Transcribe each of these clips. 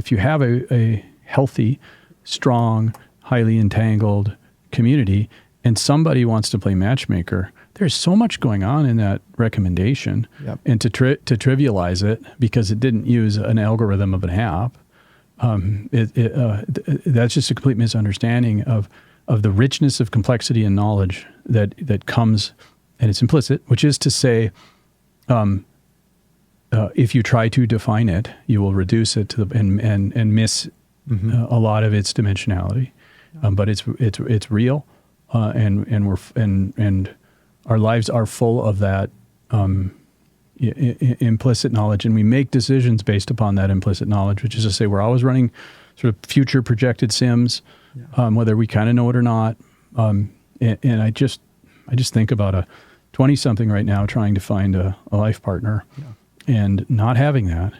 If you have a healthy, strong, highly entangled community and somebody wants to play matchmaker, there's so much going on in that recommendation. Yep. And to trivialize it because it didn't use an algorithm of an app, that's just a complete misunderstanding of the richness of complexity and knowledge that comes, and it's implicit, which is to say, if you try to define it, you will reduce it to and miss a lot of its dimensionality. But it's real, and our lives are full of that implicit knowledge, and we make decisions based upon that implicit knowledge, which is to say, we're always running sort of future projected sims, whether we kind of know it or not. And I just think about a 20-something right now trying to find a life partner. And not having that,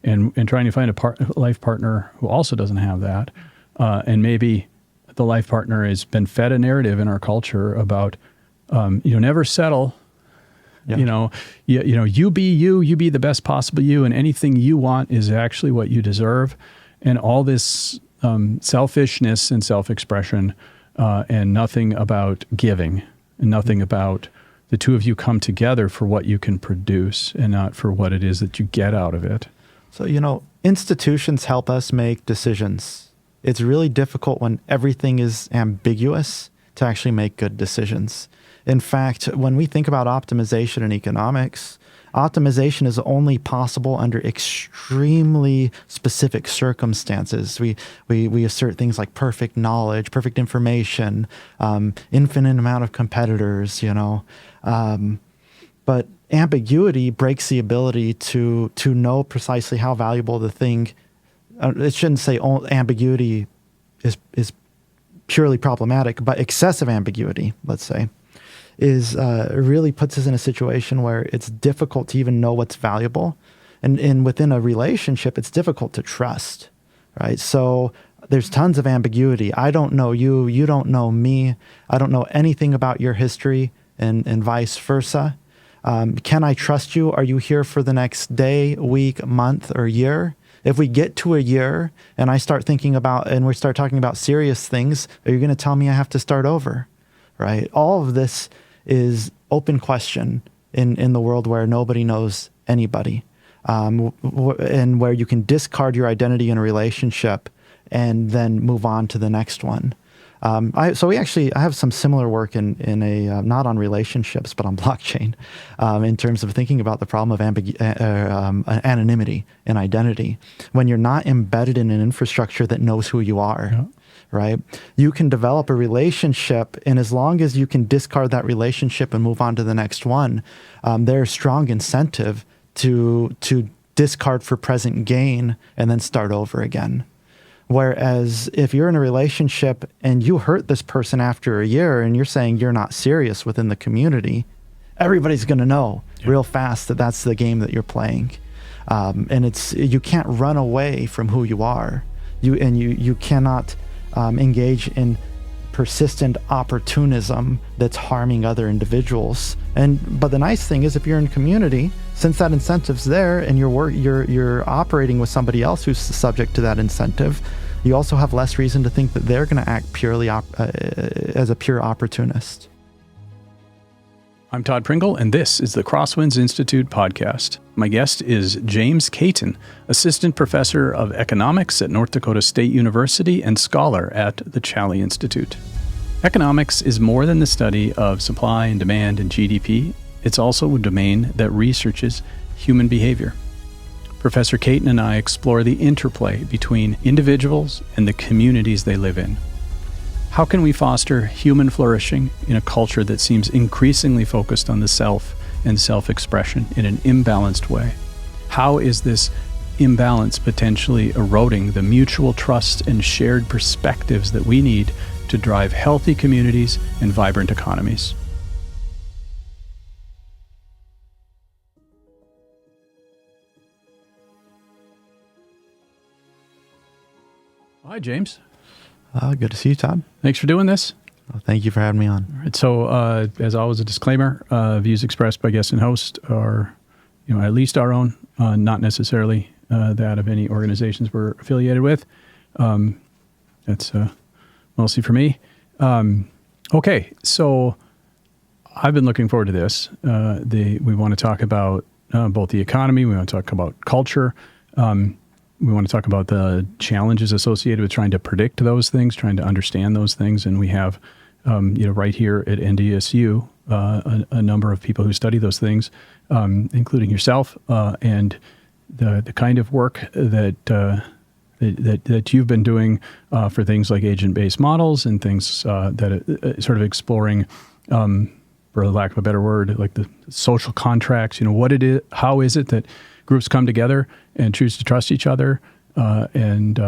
and trying to find a life partner who also doesn't have that, and maybe the life partner has been fed a narrative in our culture about, never settle. Yeah. You be you, you be the best possible you, and anything you want is actually what you deserve, and all this selfishness and self-expression, and nothing about giving, and nothing about the two of you come together for what you can produce and not for what it is that you get out of it. So, institutions help us make decisions. It's really difficult when everything is ambiguous to actually make good decisions. In fact, when we think about optimization in economics, optimization is only possible under extremely specific circumstances. We assert things like perfect knowledge, perfect information, infinite amount of competitors, but ambiguity breaks the ability to know precisely how valuable the thing. It shouldn't say ambiguity is purely problematic, but excessive ambiguity, let's say, really puts us in a situation where it's difficult to even know what's valuable. And within a relationship, it's difficult to trust, right? So there's tons of ambiguity. I don't know you, you don't know me. I don't know anything about your history, and vice versa. Can I trust you? Are you here for the next day, week, month, or year? If we get to a year and I start thinking about, and we start talking about serious things, are you going to tell me I have to start over, right? All of this is open question in the world where nobody knows anybody, and where you can discard your identity in a relationship and then move on to the next one. I have some similar work in a not on relationships but on blockchain, in terms of thinking about the problem of anonymity and identity. When you're not embedded in an infrastructure that knows who you are, right? You can develop a relationship, and as long as you can discard that relationship and move on to the next one, there's strong incentive to discard for present gain and then start over again. Whereas if you're in a relationship and you hurt this person after a year and you're saying you're not serious within the community, everybody's going to know real fast that that's the game that you're playing. And you can't run away from who you are. You cannot engage in persistent opportunism that's harming other individuals. But the nice thing is, if you're in community, since that incentive's there and you're operating with somebody else who's subject to that incentive, you also have less reason to think that they're going to act purely as a pure opportunist. I'm Todd Pringle, and this is the Crosswinds Institute podcast. My guest is James Caton, Assistant Professor of Economics at North Dakota State University and scholar at the Challey Institute. Economics is more than the study of supply and demand and GDP. It's also a domain that researches human behavior. Professor Caton and I explore the interplay between individuals and the communities they live in. How can we foster human flourishing in a culture that seems increasingly focused on the self and self-expression in an imbalanced way? How is this imbalance potentially eroding the mutual trust and shared perspectives that we need to drive healthy communities and vibrant economies? Hi, James. Good to see you, Todd. Thanks for doing this. Well, thank you for having me on. All right, so as always, a disclaimer, views expressed by guest and host are, at least our own, not necessarily that of any organizations we're affiliated with. That's mostly for me. Okay, so I've been looking forward to this. We want to talk about both the economy, we want to talk about culture, we want to talk about the challenges associated with trying to predict those things, trying to understand those things, and we have, right here at NDSU, a number of people who study those things, including yourself, and the kind of work that you've been doing for things like agent-based models and things that sort of exploring, for lack of a better word, like the social contracts. What it is, how is it that groups come together and choose to trust each other, and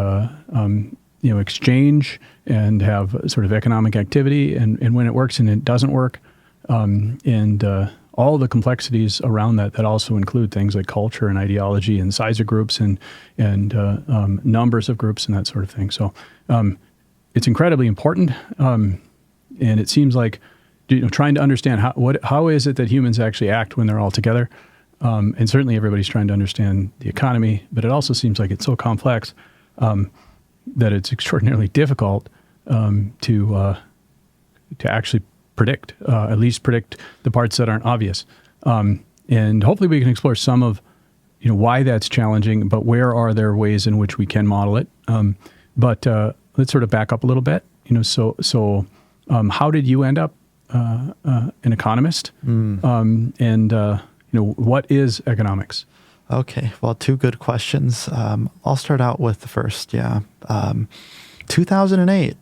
exchange and have sort of economic activity, and when it works and it doesn't work, and all the complexities around that also include things like culture and ideology and size of groups and numbers of groups and that sort of thing. So it's incredibly important, and it seems like trying to understand how is it that humans actually act when they're all together. And certainly everybody's trying to understand the economy, but it also seems like it's so complex that it's extraordinarily difficult to actually predict, at least predict the parts that aren't obvious. And hopefully we can explore some of why that's challenging, but where are there ways in which we can model it. But let's sort of back up a little bit. So how did you end up an economist? And what is economics? Okay, well, two good questions. I'll start out with the first. 2008,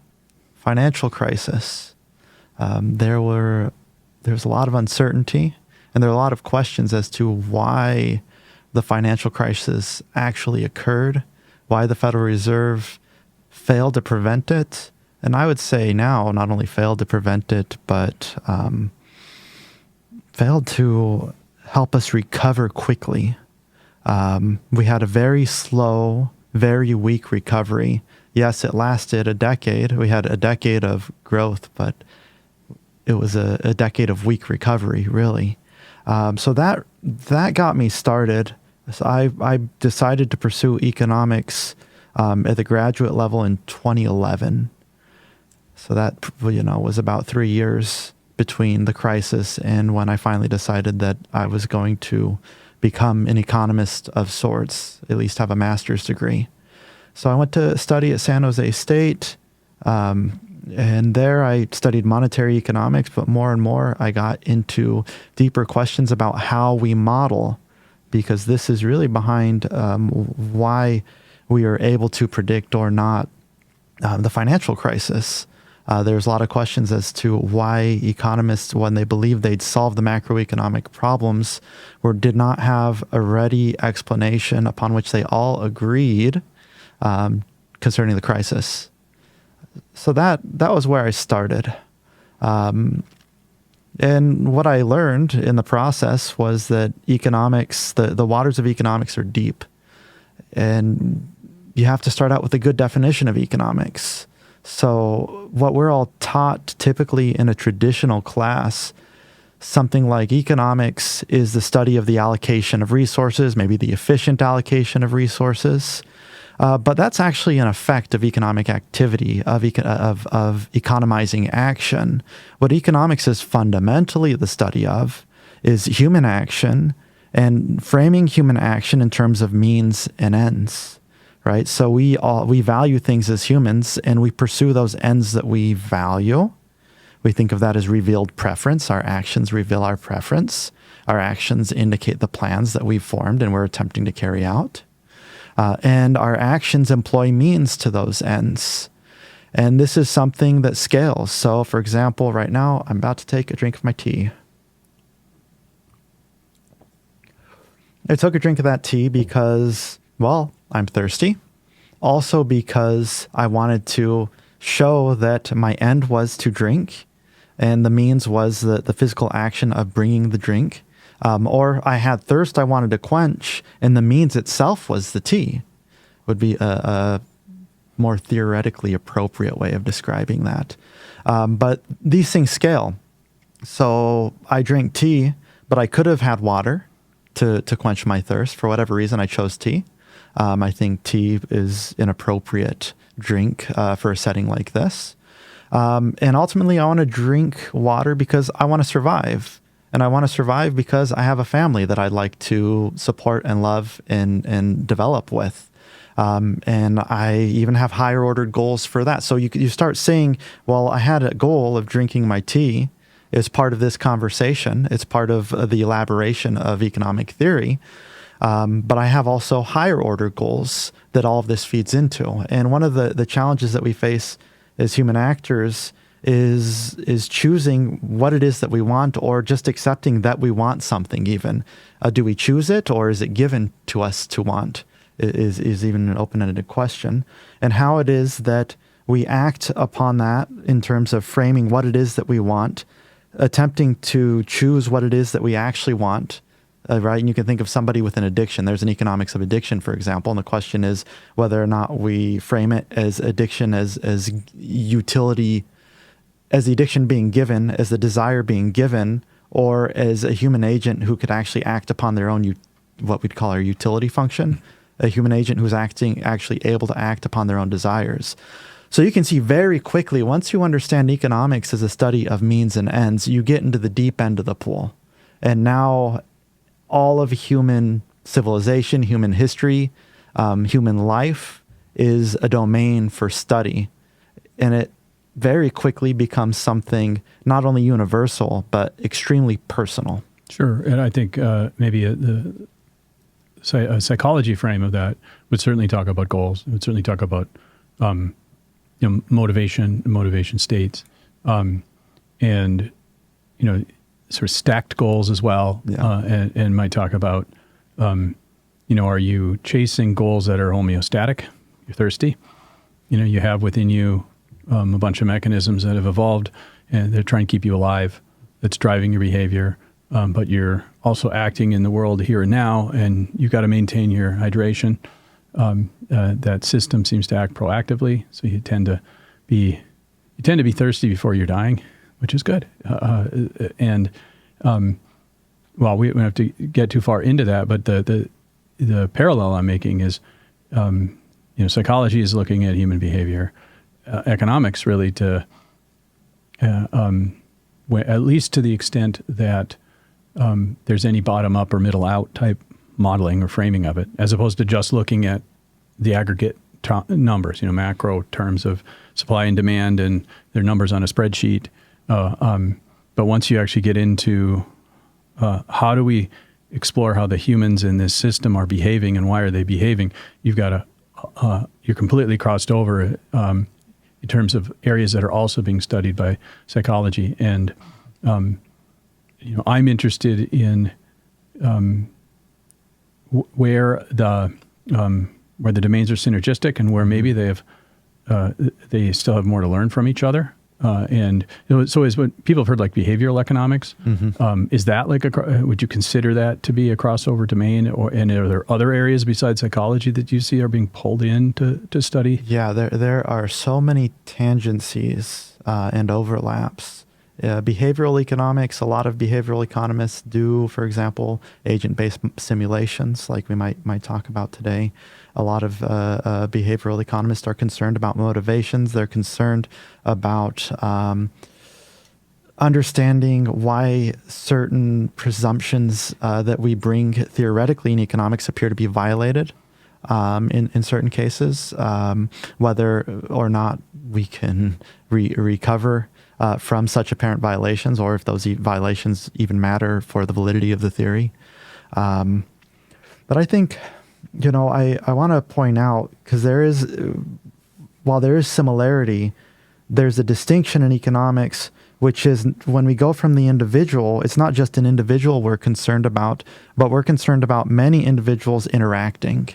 financial crisis. There was a lot of uncertainty, and there are a lot of questions as to why the financial crisis actually occurred, why the Federal Reserve failed to prevent it. And I would say now, not only failed to prevent it, but failed to help us recover quickly. We had a very slow, very weak recovery. Yes, it lasted a decade. We had a decade of growth, but it was a decade of weak recovery, really. So that got me started. So I decided to pursue economics at the graduate level in 2011. So that was about 3 years between the crisis and when I finally decided that I was going to become an economist of sorts, at least have a master's degree. So I went to study at San Jose State, and there I studied monetary economics, but more and more I got into deeper questions about how we model, because this is really behind why we are able to predict or not the financial crisis. There's a lot of questions as to why economists, when they believed they'd solve the macroeconomic problems, did not have a ready explanation upon which they all agreed concerning the crisis. So that was where I started. And what I learned in the process was that economics, the waters of economics are deep. And you have to start out with a good definition of economics. So what we're all taught typically in a traditional class, something like economics is the study of the allocation of resources, maybe the efficient allocation of resources. But that's actually an effect of economic activity, of economizing action. What economics is fundamentally the study of is human action and framing human action in terms of means and ends. Right, so we value things as humans, and we pursue those ends that we value. We think of that as revealed preference. Our actions reveal our preference. Our actions indicate the plans that we've formed and we're attempting to carry out. And our actions employ means to those ends. And this is something that scales. So, for example, right now, I'm about to take a drink of my tea. I took a drink of that tea because, well, I'm thirsty. Also because I wanted to show that my end was to drink, and the means was the physical action of bringing the drink. Or I had thirst I wanted to quench, and the means itself was the tea. Would be a more theoretically appropriate way of describing that. But these things scale. So I drank tea, but I could have had water to quench my thirst. For whatever reason, I chose tea. I think tea is an appropriate drink for a setting like this. And ultimately, I want to drink water because I want to survive. And I want to survive because I have a family that I'd like to support and love and develop with. And I even have higher ordered goals for that. So you start saying, well, I had a goal of drinking my tea as part of this conversation. It's part of the elaboration of economic theory. But I have also higher order goals that all of this feeds into. And one of the challenges that we face as human actors is choosing what it is that we want, or just accepting that we want something even. Do we choose it, or is it given to us to want? Is even an open-ended question. And how it is that we act upon that in terms of framing what it is that we want, attempting to choose what it is that we actually want, right? And you can think of somebody with an addiction. There's an economics of addiction, for example, and the question is whether or not we frame it as addiction as utility, as the addiction being given, as the desire being given, or as a human agent who could actually act upon their own, what we'd call our utility function, a human agent who's actually able to act upon their own desires. So you can see very quickly, once you understand economics as a study of means and ends, you get into the deep end of the pool. And now all of human civilization, human history, human life is a domain for study. And it very quickly becomes something not only universal, but extremely personal. Sure. And I think maybe a psychology frame of that would certainly talk about goals. It would certainly talk about motivation states, and sort of stacked goals as well. Yeah. And might talk about are you chasing goals that are homeostatic? You're thirsty. You have within you a bunch of mechanisms that have evolved, and they're trying to keep you alive. That's driving your behavior. But you're also acting in the world here and now, and you've got to maintain your hydration. That system seems to act proactively, so you tend to be thirsty before you're dying, which is good. We don't have to get too far into that, but the parallel I'm making is, psychology is looking at human behavior, economics really to, at least to the extent that there's any bottom-up or middle-out type modeling or framing of it, as opposed to just looking at the aggregate numbers, macro terms of supply and demand and their numbers on a spreadsheet. But once you actually get into how do we explore how the humans in this system are behaving and why are they behaving, you've got you're completely crossed over in terms of areas that are also being studied by psychology. And I'm interested in where the domains are synergistic and where maybe they still have more to learn from each other. And so is what people have heard, like behavioral economics. Mm-hmm. Is that would you consider that to be a crossover domain, and are there other areas besides psychology that you see are being pulled in to study? Yeah, there are so many tangencies and overlaps. Behavioral economics, a lot of behavioral economists do, for example, agent-based simulations, like we might talk about today. A lot of behavioral economists are concerned about motivations. They're concerned about understanding why certain presumptions that we bring theoretically in economics appear to be violated in certain cases, whether or not we can recover from such apparent violations, or if those violations even matter for the validity of the theory. But I think, I want to point out, because while there is similarity, there's a distinction in economics, which is when we go from the individual, it's not just an individual we're concerned about, but we're concerned about many individuals interacting.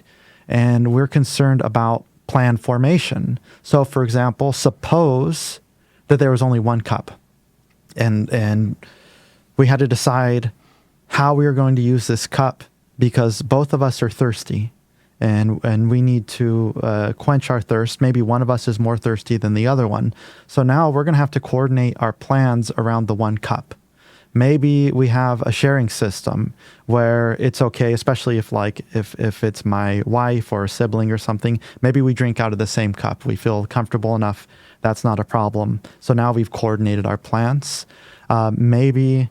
And we're concerned about plan formation. So, for example, suppose that there was only one cup, and we had to decide how we were going to use this cup because both of us are thirsty, and we need to quench our thirst. Maybe one of us is more thirsty than the other one. So now we're going to have to coordinate our plans around the one cup. Maybe we have a sharing system where it's okay, especially if it's my wife or a sibling or something, maybe we drink out of the same cup. We feel comfortable enough. That's not a problem. So now we've coordinated our plans. Maybe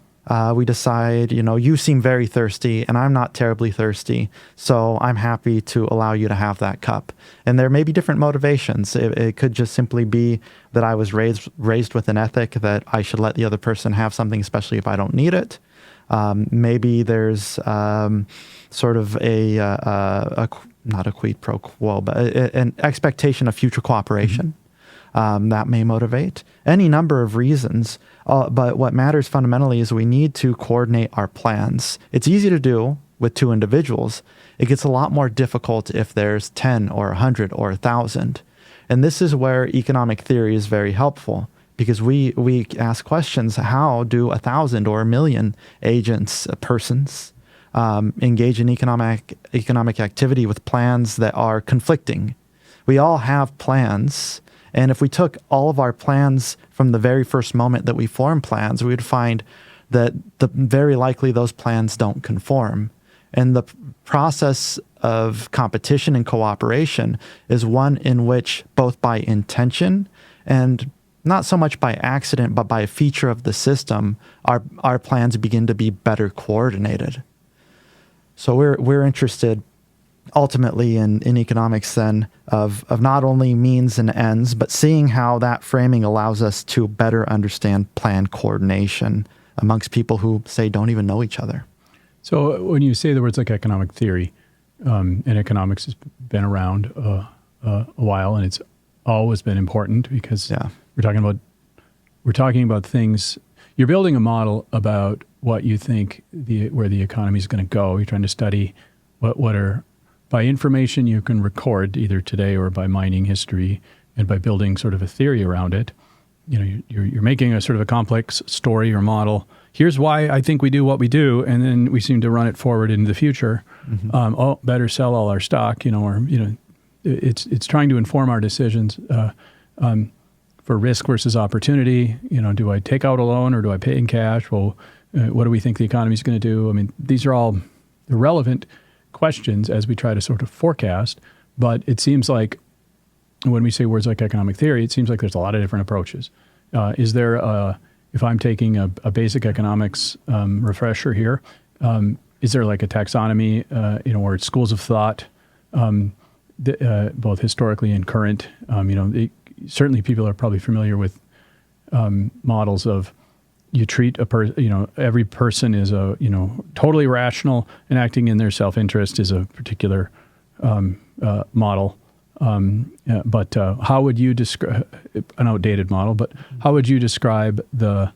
we decide, you seem very thirsty and I'm not terribly thirsty, so I'm happy to allow you to have that cup. And there may be different motivations. It could just simply be that I was raised with an ethic that I should let the other person have something, especially if I don't need it. Maybe there's sort of not a quid pro quo, but an expectation of future cooperation. That may motivate any number of reasons. But what matters fundamentally is we need to coordinate our plans. It's easy to do with two individuals. It gets a lot more difficult if there's 10 or 100 or 1,000. And this is where economic theory is very helpful, because we ask questions: how do 1,000 or 1,000,000 agents, persons, engage in economic activity with plans that are conflicting? We all have plans. And if we took all of our plans from the very first moment that we form plans, we would find that very likely those plans don't conform. And the process of competition and cooperation is one in which, both by intention and not so much by accident, but by a feature of the system, our plans begin to be better coordinated. So we're interested ultimately in economics then of not only means and ends, but seeing how that framing allows us to better understand plan coordination amongst people who, say, don't even know each other. So when you say the words like economic theory, and economics has been around a while, and it's always been important because we're talking about things. You're building a model about what you think where the economy is going to go. You're trying to study what are, by information you can record either today or by mining history and by building sort of a theory around it. You're making a sort of a complex story or model. Here's why I think we do what we do, and then we seem to run it forward into the future. Mm-hmm. Better sell all our stock, it's trying to inform our decisions for risk versus opportunity. Do I take out a loan or do I pay in cash? Well, what do we think the economy is going to do? I mean, these are all irrelevant questions as we try to sort of forecast, but it seems like when we say words like economic theory, it seems like there's a lot of different approaches. Is there, if I'm taking a basic economics refresher here, is there like a taxonomy, or schools of thought, both historically and current? Certainly people are probably familiar with models of you treat every person is totally rational and acting in their self-interest is a particular model. But how would you describe an outdated model? But how would you describe the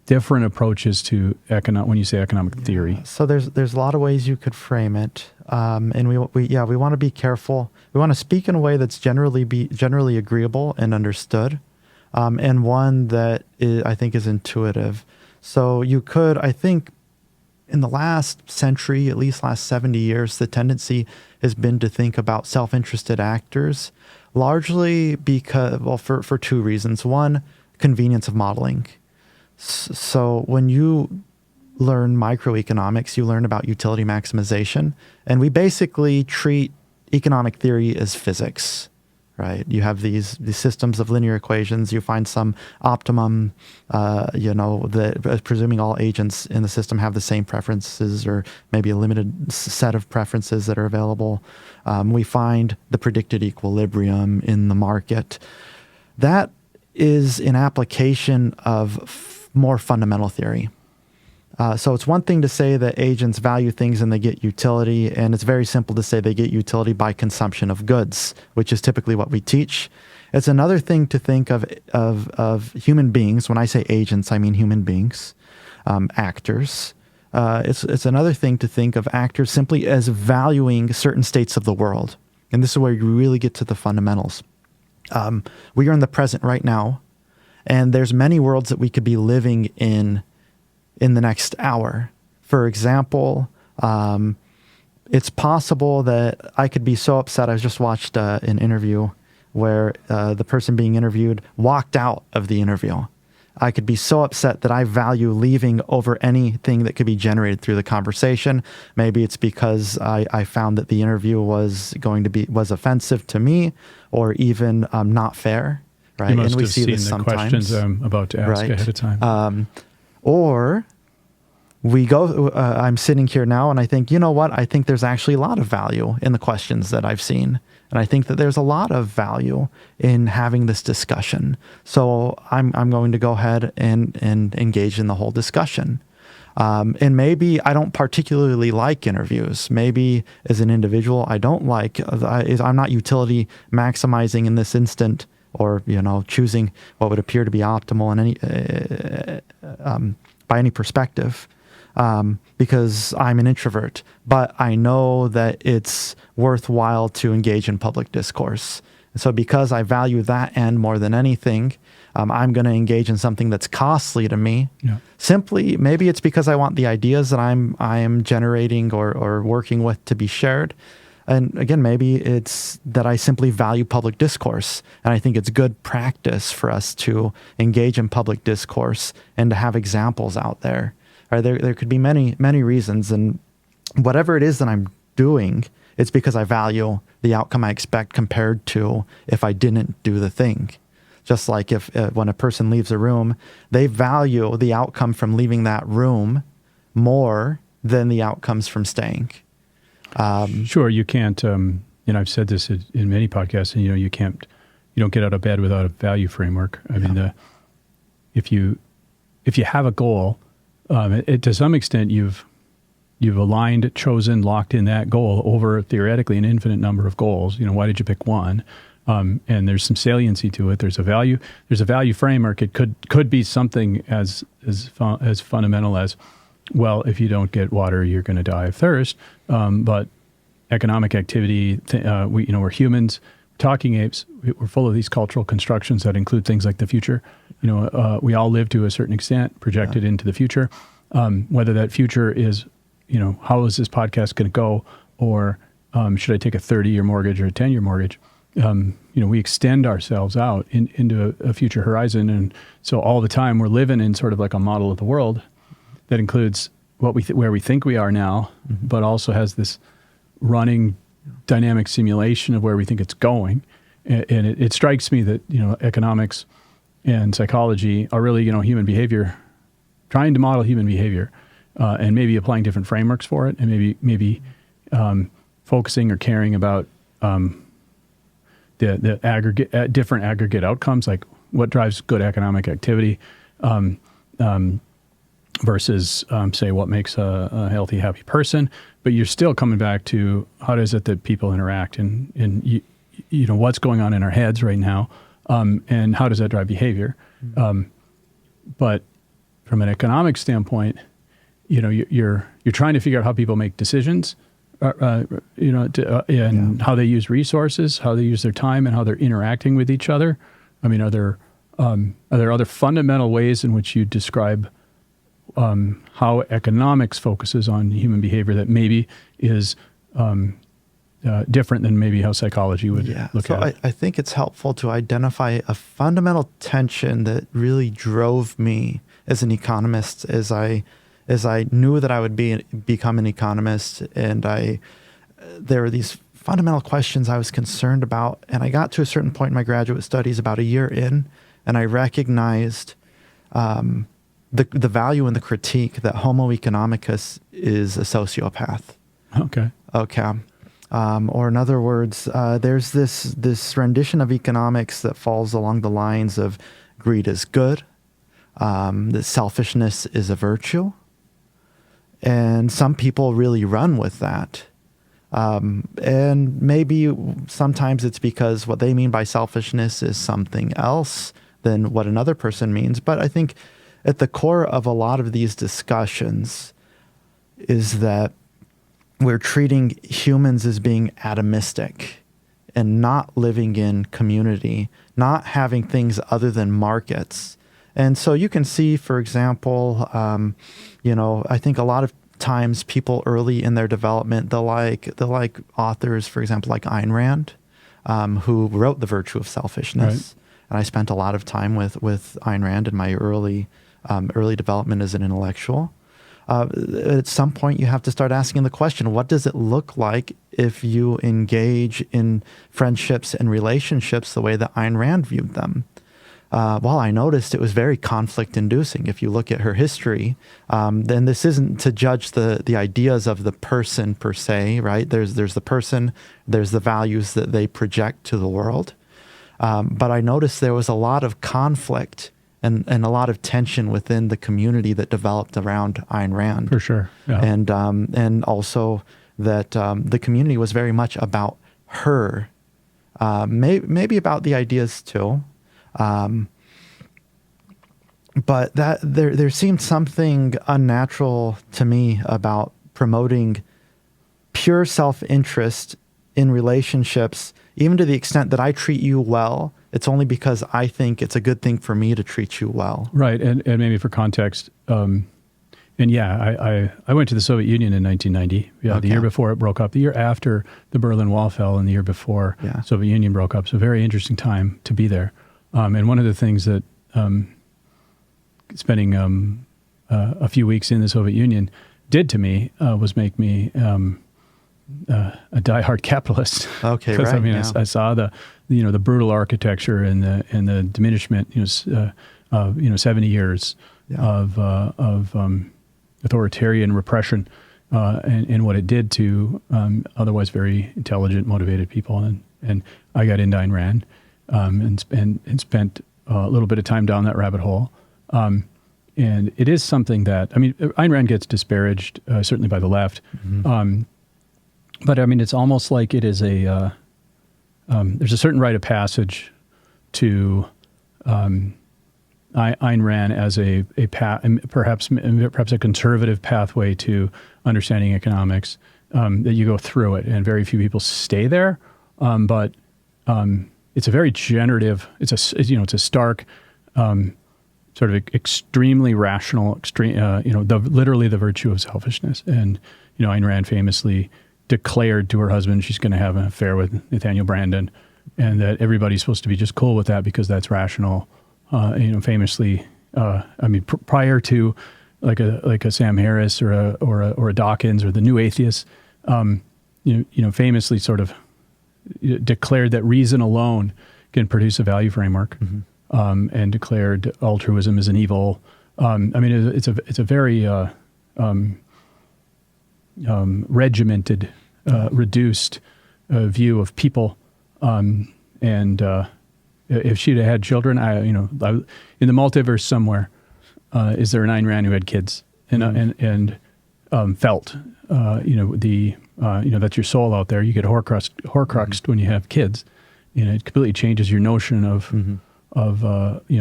different approaches to when you say economic theory? So there's a lot of ways you could frame it, and we want to be careful. We want to speak in a way that's generally agreeable and understood. And one that I think is intuitive. So you could, I think, in the last century, at least last 70 years, the tendency has been to think about self-interested actors, largely because, for two reasons. One, convenience of modeling. So when you learn microeconomics, you learn about utility maximization, and we basically treat economic theory as physics. Right, you have these systems of linear equations. You find some optimum, presuming all agents in the system have the same preferences, or maybe a limited set of preferences that are available. We find the predicted equilibrium in the market. That is an application of more fundamental theory. So it's one thing to say that agents value things and they get utility, and it's very simple to say they get utility by consumption of goods, which is typically what we teach. It's another thing to think of human beings. When I say agents, I mean human beings, actors. It's another thing to think of actors simply as valuing certain states of the world. And this is where you really get to the fundamentals. We are in the present right now, and there's many worlds that we could be living in the next hour. For example, it's possible that I could be so upset. I just watched an interview where the person being interviewed walked out of the interview. I could be so upset that I value leaving over anything that could be generated through the conversation. Maybe it's because I found that the interview was offensive to me, or even not fair. Right, You must and we have see seen this the sometimes. questions I'm about to ask ahead of time. Or we go. I'm sitting here now, and I think, you know what? I think there's actually a lot of value in the questions that I've seen. And I think that there's a lot of value in having this discussion. So I'm going to go ahead and engage in the whole discussion. And maybe I don't particularly like interviews. Maybe as an individual, I don't like, I'm not utility maximizing in this instant, or, choosing what would appear to be optimal in by any perspective. Because I'm an introvert, but I know that it's worthwhile to engage in public discourse. And so because I value that end more than anything, I'm going to engage in something that's costly to me. Yeah. Simply, maybe it's because I want the ideas that I am generating or working with to be shared. And again, maybe it's that I simply value public discourse. And I think it's good practice for us to engage in public discourse and to have examples out there. There could be many, many reasons, and whatever it is that I'm doing, it's because I value the outcome I expect compared to if I didn't do the thing. Just like when a person leaves a room, they value the outcome from leaving that room more than the outcomes from staying. Sure, you can't. I've said this in many podcasts, and you don't get out of bed without a value framework. I mean, if you have a goal. To some extent, you've aligned, chosen, locked in that goal over theoretically an infinite number of goals. Why did you pick one? And there's some saliency to it. There's a value framework. It could be something as fundamental as, well, if you don't get water, you're going to die of thirst. But economic activity, we're humans, talking apes. We're full of these cultural constructions that include things like the future. We all live to a certain extent, projected into the future. Whether that future is, how is this podcast going to go, or should I take a 30-year mortgage or a 10-year mortgage? We extend ourselves out into a future horizon, and so all the time we're living in sort of like a model of the world that includes where we think we are now, mm-hmm. but also has this running dynamic simulation of where we think it's going. And it strikes me that economics and psychology are really human behavior, trying to model human behavior, and maybe applying different frameworks for it, and maybe focusing or caring about the aggregate different aggregate outcomes, like what drives good economic activity, versus say what makes a healthy, happy person. But you're still coming back to how is it that people interact, and what's going on in our heads right now, and how does that drive behavior? Mm-hmm. But from an economic standpoint, you're trying to figure out how people make decisions, and how they use resources, how they use their time, and how they're interacting with each other. I mean, are there other fundamental ways in which you describe how economics focuses on human behavior that maybe is different than maybe how psychology would look at it? I think it's helpful to identify a fundamental tension that really drove me as an economist as I knew that I would become an economist, and there were these fundamental questions I was concerned about, and I got to a certain point in my graduate studies about a year in, and I recognized the value in the critique that Homo economicus is a sociopath. Okay. Or in other words, there's this rendition of economics that falls along the lines of greed is good, that selfishness is a virtue, and some people really run with that. And maybe sometimes it's because what they mean by selfishness is something else than what another person means. But I think at the core of a lot of these discussions is that we're treating humans as being atomistic and not living in community, not having things other than markets. And so you can see, for example, I think a lot of times people early in their development, they'll like authors, for example, like Ayn Rand, who wrote The Virtue of Selfishness. and I spent a lot of time with Ayn Rand in my early development as an intellectual. At some point, you have to start asking the question, what does it look like if you engage in friendships and relationships the way that Ayn Rand viewed them? Well, I noticed it was very conflict-inducing. If you look at her history, then this isn't to judge the ideas of the person per se, right? There's the person, there's the values that they project to the world. But I noticed there was a lot of conflict and a lot of tension within the community that developed around Ayn Rand. For sure. Yeah. And also that the community was very much about her, maybe about the ideas too. But that there seemed something unnatural to me about promoting pure self-interest in relationships, even to the extent that I treat you well. It's only because I think it's a good thing for me to treat you well. Right. And maybe for context, I went to the Soviet Union in 1990. Yeah, the year before it broke up, the year after the Berlin Wall fell, and the year before the Soviet Union broke up. So a very interesting time to be there. And one of the things that spending a few weeks in the Soviet Union did to me was make me a diehard capitalist. Okay, right. I mean, yeah. I saw the brutal architecture and the diminishment. 70 years of authoritarian repression and what it did to otherwise very intelligent, motivated people. And I got into Ayn Rand and spent a little bit of time down that rabbit hole. And it is something that, I mean, Ayn Rand gets disparaged, certainly by the left. Mm-hmm. But I mean, it's almost like it is there's a certain rite of passage to Ayn Rand as a perhaps a conservative pathway to understanding economics, that you go through it, and very few people stay there. But it's a very generative. It's a stark, sort of extremely rational, literally the virtue of selfishness. And Ayn Rand famously declared to her husband she's going to have an affair with Nathaniel Branden, and that everybody's supposed to be just cool with that because that's rational. Famously, prior to like a Sam Harris or a Dawkins or the New Atheists, famously sort of declared that reason alone can produce a value framework, mm-hmm. And declared altruism as an evil. It's a very regimented, reduced view of people, and if she'd have had children, in the multiverse somewhere, is there an Ayn Rand who had kids and felt, that's your soul out there. You get horcruxed mm-hmm. when you have kids. It completely changes your notion of mm-hmm. of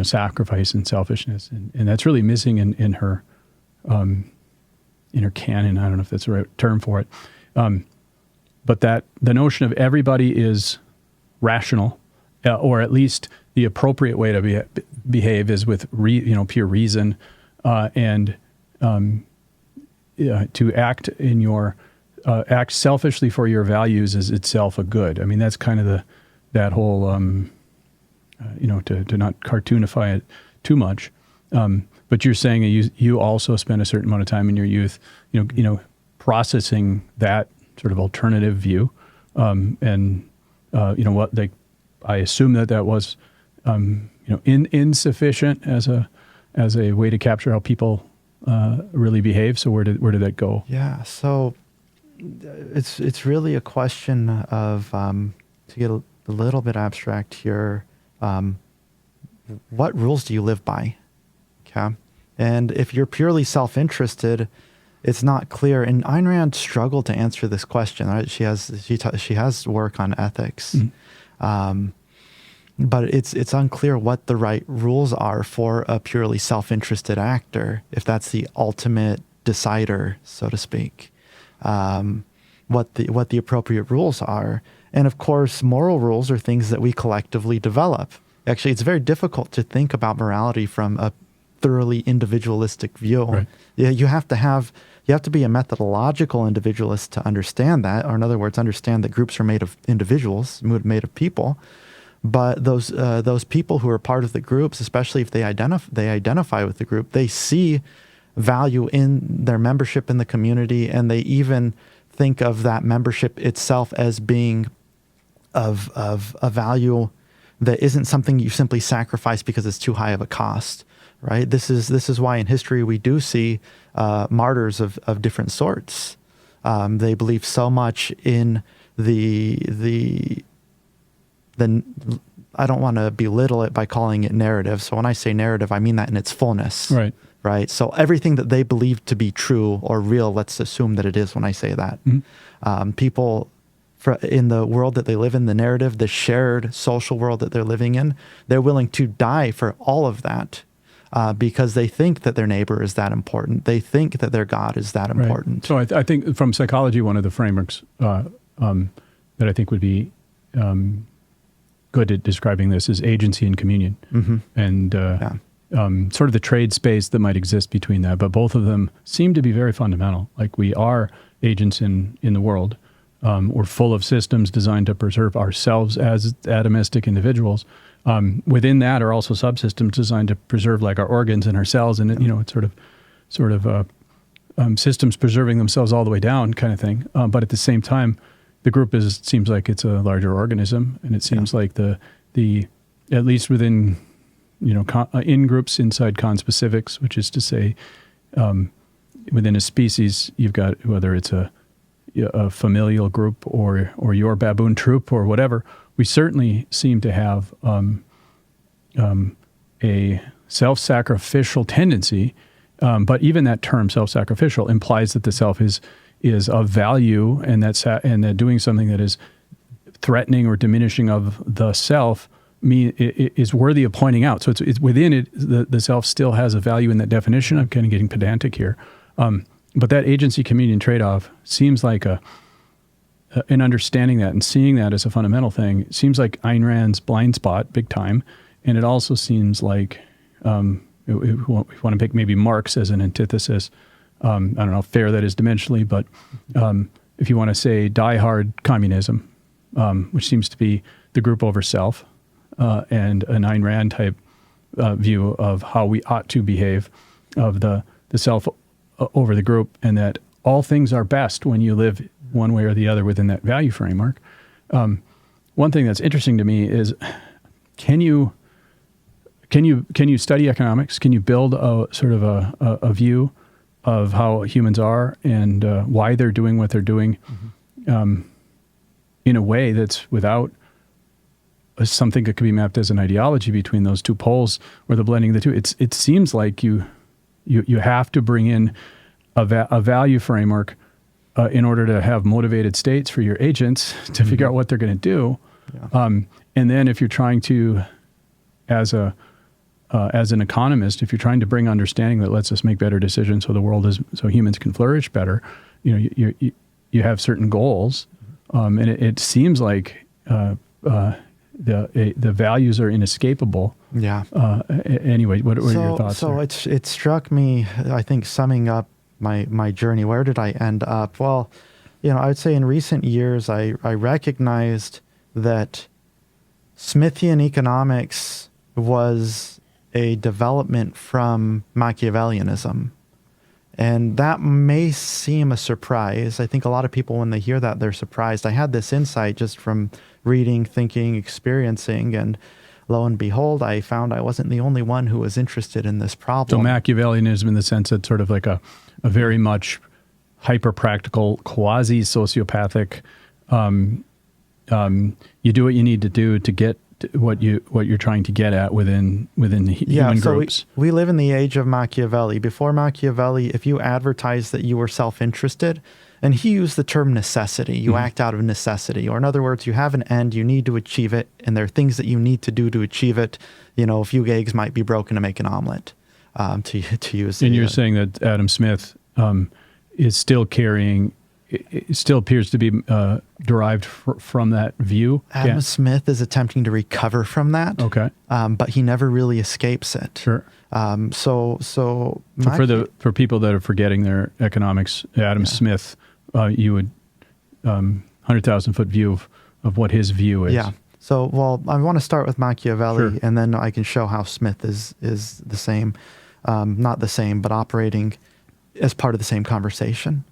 sacrifice and selfishness, and that's really missing in her canon. I don't know if that's the right term for it, but that the notion of everybody is rational. Or at least the appropriate way to behave is with pure reason, and to act act selfishly for your values is itself a good. I mean, that's kind of that whole to not cartoonify it too much. But you're saying you also spent a certain amount of time in your youth, processing that sort of alternative view, I assume that was, insufficient as a way to capture how people really behave. So where did that go? Yeah. So it's really a question of, to get a little bit abstract here, what rules do you live by? Okay. And if you're purely self-interested, it's not clear. And Ayn Rand struggled to answer this question. Right? She has work on ethics. Mm-hmm. But it's unclear what the right rules are for a purely self-interested actor, if that's the ultimate decider, so to speak, what the appropriate rules are. And of course, moral rules are things that we collectively develop. Actually, it's very difficult to think about morality from a thoroughly individualistic view. Right. You have to be a methodological individualist to understand that, or in other words, understand that groups are made of individuals, made of people. But those people who are part of the groups, especially if they identify with the group, they see value in their membership in the community, and they even think of that membership itself as being of a value that isn't something you simply sacrifice because it's too high of a cost, right? This is why in history we do see martyrs of different sorts. They believe so much in the I don't want to belittle it by calling it narrative. So when I say narrative, I mean that in its fullness. Right. Right. So everything that they believe to be true or real, let's assume that it is when I say that. People in the world that they live in, the narrative, the shared social world that they're living in, they're willing to die for all of that because they think that their neighbor is that important. They think that their God is that important. So I think from psychology, one of the frameworks that I think would be good at describing this is agency and communion. And sort of the trade space that might exist between that. But both of them seem to be very fundamental. Like we are agents in the world. We're full of systems designed to preserve ourselves as atomistic individuals. Within that are also subsystems designed to preserve like our organs and our cells, and it's sort of systems preserving themselves all the way down kind of thing. But at the same time, the group seems like it's a larger organism, and it seems like the at least within in groups inside conspecifics, which is to say, within a species, you've got whether it's a familial group or your baboon troop or whatever, we certainly seem to have a self-sacrificial tendency. But even that term self-sacrificial implies that the self is of value, and that doing something that is threatening or diminishing of the self is worthy of pointing out. So it's within it, the self still has a value in that definition. I'm kind of getting pedantic here. But that agency-communion trade-off seems like an understanding that and seeing that as a fundamental thing. It seems like Ayn Rand's blind spot, big time. And it also seems like, if we want to pick maybe Marx as an antithesis, I don't know how fair that is dimensionally, but if you want to say die-hard communism, which seems to be the group over self, and an Ayn Rand type view of how we ought to behave, of the self over the group, and that all things are best when you live one way or the other within that value framework. One thing that's interesting to me is, can you study economics? Can you build a sort of a view of how humans are and why they're doing what they're doing in a way that's without something that could be mapped as an ideology between those two poles, or the blending of the two? It seems like you have to bring in a value framework in order to have motivated states for your agents to figure out what they're going to do. Yeah. And then if you're trying to, as an economist, if you're trying to bring understanding that lets us make better decisions so humans can flourish better, you have certain goals, and it seems like the values are inescapable. Yeah. Anyway, what were your thoughts? So it struck me, I think, summing up my journey. Where did I end up? Well, I would say in recent years, I recognized that Smithian economics was a development from Machiavellianism. And that may seem a surprise. I think a lot of people, when they hear that, they're surprised. I had this insight just from reading, thinking, experiencing, and lo and behold, I found I wasn't the only one who was interested in this problem. So Machiavellianism in the sense that sort of like a very much hyper-practical, quasi-sociopathic, you do what you need to do to get what you're trying to get at within human groups. So we live in the age of Machiavelli. Before Machiavelli, if you advertised that you were self-interested, and he used the term necessity, you act out of necessity, or in other words, you have an end, you need to achieve it, and there are things that you need to do to achieve it. A few eggs might be broken to make an omelet, to use. And you're saying that Adam Smith is still carrying. It still appears to be derived from that view. Adam Smith is attempting to recover from that. Okay. But he never really escapes it. Sure. So for people that are forgetting their economics, Adam Smith, you would 100,000 foot view of what his view is. Yeah. So, well, I want to start with Machiavelli, Sure. and then I can show how Smith is the same, not the same, but operating as part of the same conversation.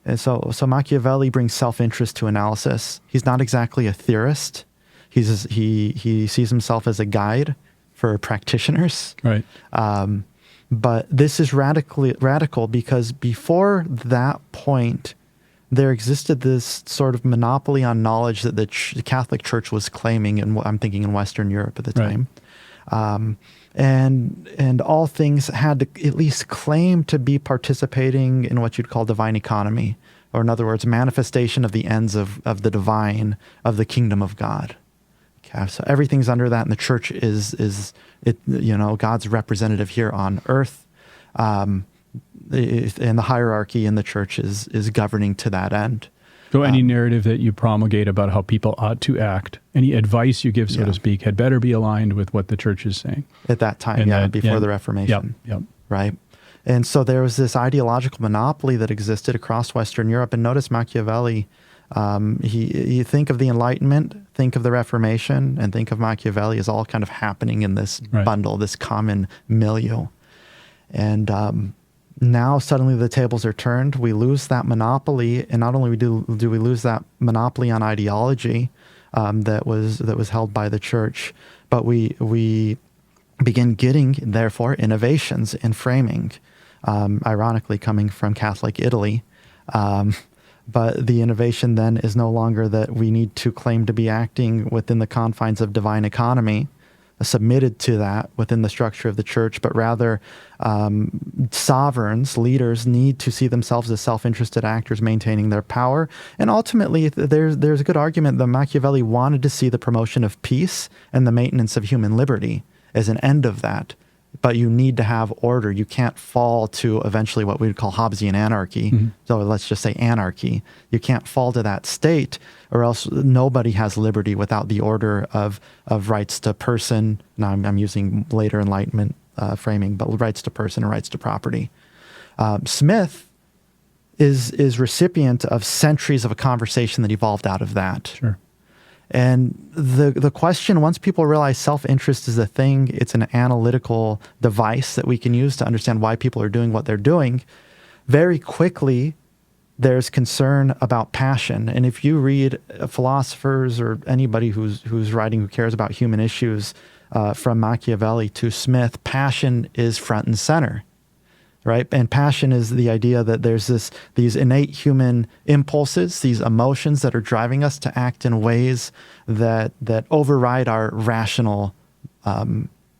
And so Machiavelli brings self-interest to analysis. He's not exactly a theorist. He sees himself as a guide for practitioners. Right. But this is radical because before that point, there existed this sort of monopoly on knowledge that the Catholic Church was claiming, and I'm thinking in Western Europe at the time. And all things had to at least claim to be participating in what you'd call divine economy, or in other words, manifestation of the ends of the divine, of the kingdom of God. Okay, so everything's under that, and the church is God's representative here on earth, and the hierarchy in the church is governing to that end. So any narrative that you promulgate about how people ought to act, any advice you give, so to speak, had better be aligned with what the church is saying. At that time, before the Reformation. Yep. Right? And so there was this ideological monopoly that existed across Western Europe. And notice Machiavelli, you think of the Enlightenment, think of the Reformation, and think of Machiavelli as all kind of happening in this bundle, this common milieu. And now suddenly the tables are turned. We lose that monopoly, and not only do we lose that monopoly on ideology that was held by the church, but we begin getting, therefore, innovations in framing, ironically coming from Catholic Italy. But the innovation then is no longer that we need to claim to be acting within the confines of divine economy, submitted to that within the structure of the church, but rather sovereigns, leaders need to see themselves as self-interested actors maintaining their power. And ultimately, there's a good argument that Machiavelli wanted to see the promotion of peace and the maintenance of human liberty as an end of that. But you need to have order. You can't fall to eventually what we would call Hobbesian anarchy. Mm-hmm. So let's just say anarchy. You can't fall to that state, or else nobody has liberty without the order of rights to person. Now I'm using later Enlightenment framing, but rights to person and rights to property. Smith is recipient of centuries of a conversation that evolved out of that. Sure. And the question, once people realize self-interest is a thing, it's an analytical device that we can use to understand why people are doing what they're doing, very quickly there's concern about passion. And if you read philosophers or anybody who's writing who cares about human issues, from Machiavelli to Smith, passion is front and center. Right? And passion is the idea that there's these innate human impulses, these emotions that are driving us to act in ways that override our rational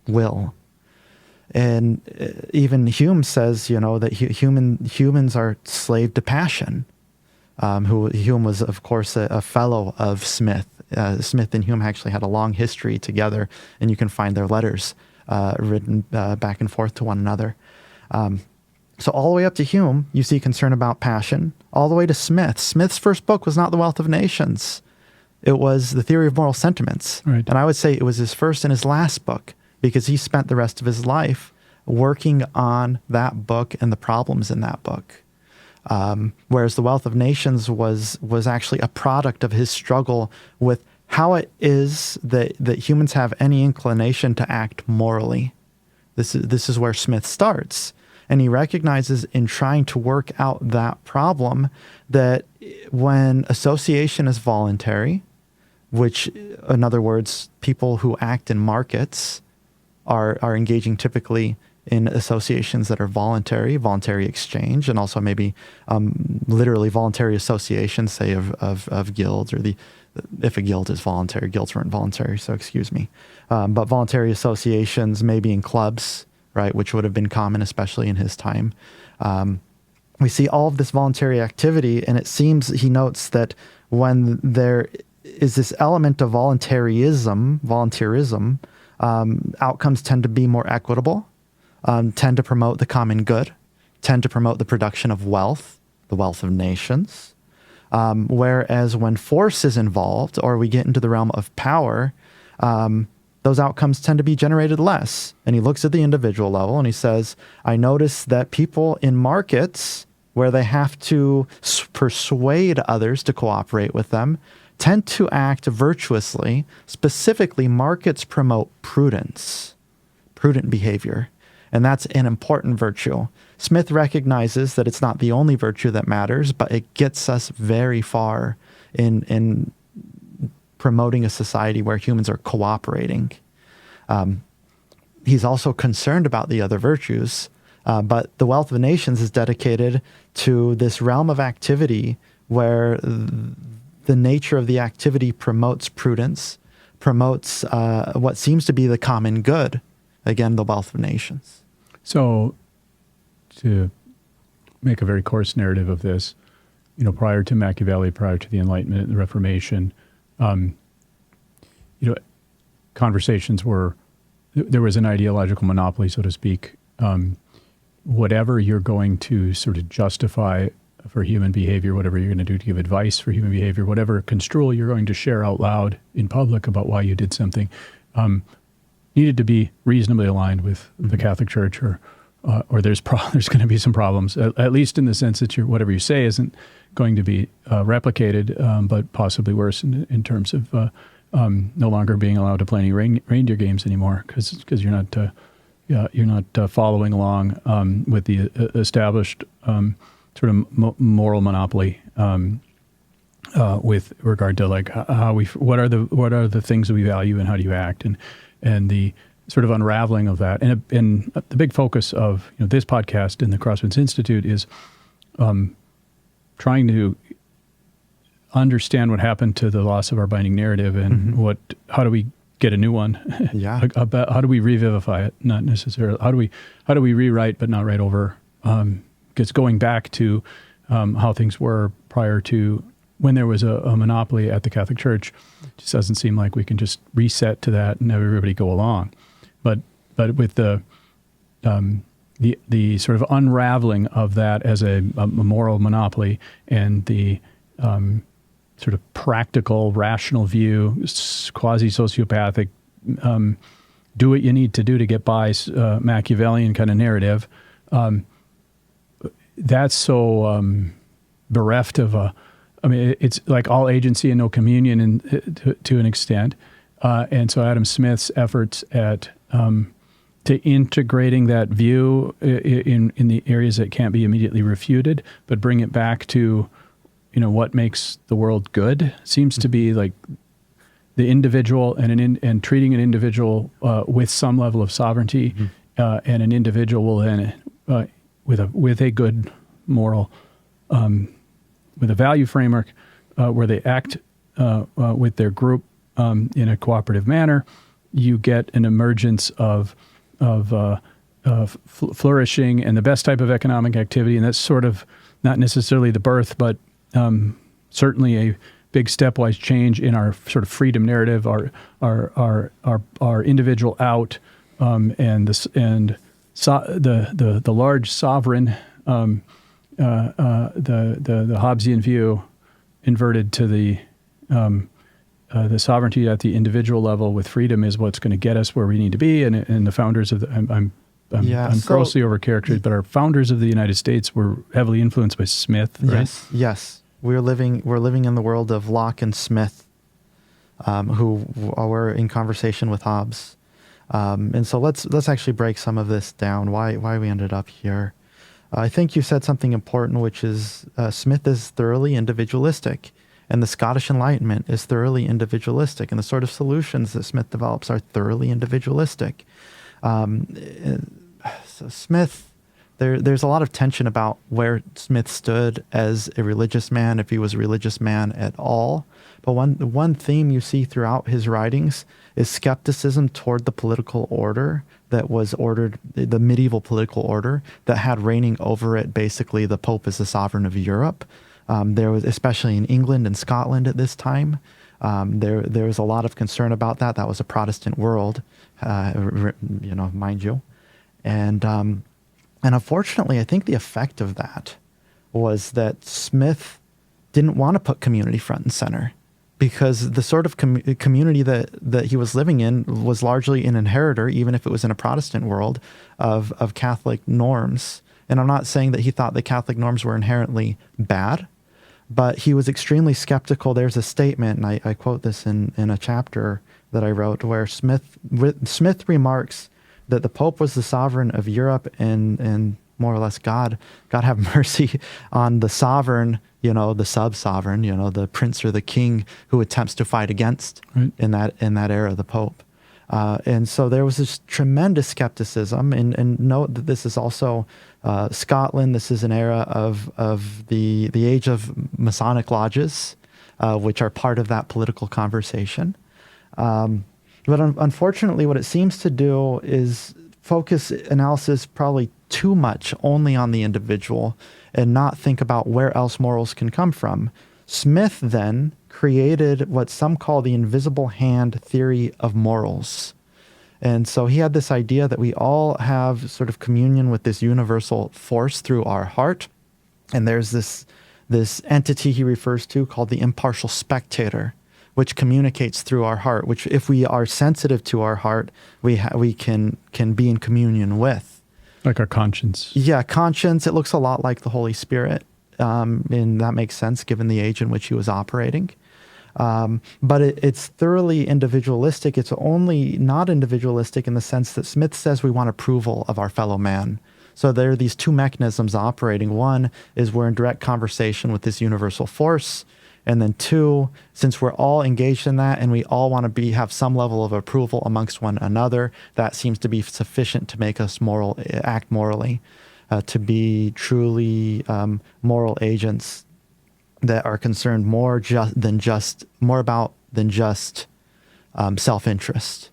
will. And even Hume says, that humans are slave to passion. Hume was, of course, a fellow of Smith. Smith and Hume actually had a long history together, and you can find their letters written back and forth to one another. So all the way up to Hume, you see concern about passion, all the way to Smith. Smith's first book was not The Wealth of Nations. It was The Theory of Moral Sentiments. Right. And I would say it was his first and his last book, because he spent the rest of his life working on that book and the problems in that book. Whereas The Wealth of Nations was actually a product of his struggle with how it is that humans have any inclination to act morally. This is where Smith starts. And he recognizes in trying to work out that problem that when association is voluntary, which, in other words, people who act in markets are engaging typically in associations that are voluntary exchange, and also maybe literally voluntary associations, say of guilds, or if a guild is voluntary, guilds weren't voluntary, so excuse me. But voluntary associations, maybe in clubs, right, which would have been common, especially in his time. We see all of this voluntary activity, and it seems, he notes, that when there is this element of volunteerism, outcomes tend to be more equitable, tend to promote the common good, tend to promote the production of wealth, the wealth of nations. Whereas when force is involved, or we get into the realm of power, those outcomes tend to be generated less. And he looks at the individual level and he says, I notice that people in markets where they have to persuade others to cooperate with them tend to act virtuously. Specifically, markets promote prudent behavior, and that's an important virtue. Smith recognizes that it's not the only virtue that matters, but it gets us very far in promoting a society where humans are cooperating. He's also concerned about the other virtues, but the Wealth of Nations is dedicated to this realm of activity where the nature of the activity promotes prudence, promotes what seems to be the common good. Again, the Wealth of Nations. So, to make a very coarse narrative of this, prior to Machiavelli, prior to the Enlightenment and the Reformation, conversations there was an ideological monopoly, so to speak. Whatever you're going to sort of justify for human behavior, whatever you're going to do to give advice for human behavior, whatever construal you're going to share out loud in public about why you did something, needed to be reasonably aligned with the Catholic Church, or there's going to be some problems, at least in the sense that whatever you say isn't going to be replicated, but possibly worse in terms of no longer being allowed to play any reindeer games anymore because you're not following along with the established sort of moral monopoly with regard to like what are the things that we value and how do you act, and the sort of unraveling of that. And the big focus of this podcast and the Crosswinds Institute is trying to understand what happened to the loss of our binding narrative and how do we get a new one? Yeah. How do we revivify it? Not necessarily. How do we rewrite but not write over? Because going back to how things were prior to when there was a monopoly at the Catholic Church, it just doesn't seem like we can just reset to that and have everybody go along. But with the sort of unraveling of that as a moral monopoly and the sort of practical, rational view, quasi-sociopathic, do what you need to do to get by, Machiavellian kind of narrative, that's so bereft of it's like all agency and no communion to an extent. And so Adam Smith's efforts at to integrating that view in the areas that can't be immediately refuted, but bring it back to what makes the world good seems to be like the individual and treating an individual with some level of sovereignty, and an individual will then with a good moral, with a value framework where they act with their group in a cooperative manner, you get an emergence of flourishing and the best type of economic activity, and that's sort of not necessarily the birth, but certainly a big stepwise change in our sort of freedom narrative, our individual out, and the large sovereign, the Hobbesian view inverted to the sovereignty at the individual level with freedom is what's going to get us where we need to be. And the founders of I'm grossly overcharacterized, but our founders of the United States were heavily influenced by Smith, right? Yes. We're living in the world of Locke and Smith, who were in conversation with Hobbes. And so let's actually break some of this down, why we ended up here. I think you said something important, which is Smith is thoroughly individualistic, and the Scottish Enlightenment is thoroughly individualistic, and the sort of solutions that Smith develops are thoroughly individualistic. So Smith, there's a lot of tension about where Smith stood as a religious man, if he was a religious man at all. But one theme you see throughout his writings is skepticism toward the political order that was ordered, the medieval political order that had reigning over it, basically the Pope as the sovereign of Europe. There was, especially in England and Scotland at this time, there was a lot of concern about that. That was a Protestant world, mind you. And unfortunately, I think the effect of that was that Smith didn't want to put community front and center, because the sort of community that he was living in was largely an inheritor, even if it was in a Protestant world, of Catholic norms. And I'm not saying that he thought the Catholic norms were inherently bad, But he was extremely skeptical. There's a statement, and I quote this in a chapter that I wrote, where Smith remarks that the Pope was the sovereign of Europe and more or less God have mercy on the sovereign, the sub-sovereign, the prince or the king who attempts to fight against in that era, the Pope. And so there was this tremendous skepticism, and note that this is also Scotland. This is an era of the age of Masonic lodges, which are part of that political conversation. But unfortunately, what it seems to do is focus analysis probably too much only on the individual and not think about where else morals can come from. Smith then created what some call the invisible hand theory of morals. And so he had this idea that we all have sort of communion with this universal force through our heart. And there's this entity he refers to called the impartial spectator, which communicates through our heart, which if we are sensitive to our heart, we can be in communion with. Like our conscience. Yeah, conscience. It looks a lot like the Holy Spirit. And that makes sense given the age in which he was operating. But it's thoroughly individualistic. It's only not individualistic in the sense that Smith says we want approval of our fellow man. So there are these two mechanisms operating. One is we're in direct conversation with this universal force. And then two, since we're all engaged in that and we all want to have some level of approval amongst one another, that seems to be sufficient to make us act morally, to be truly moral agents that are concerned more about than just self-interest.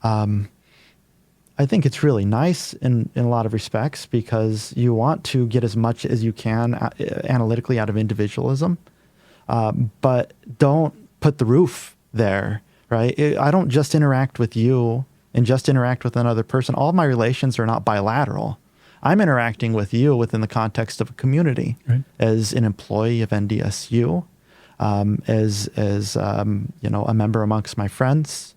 I think it's really nice in a lot of respects because you want to get as much as you can analytically out of individualism. But don't put the roof there, right? I don't just interact with you and just interact with another person. All of my relations are not bilateral. I'm interacting with you within the context of a community, as an employee of NDSU, as a member amongst my friends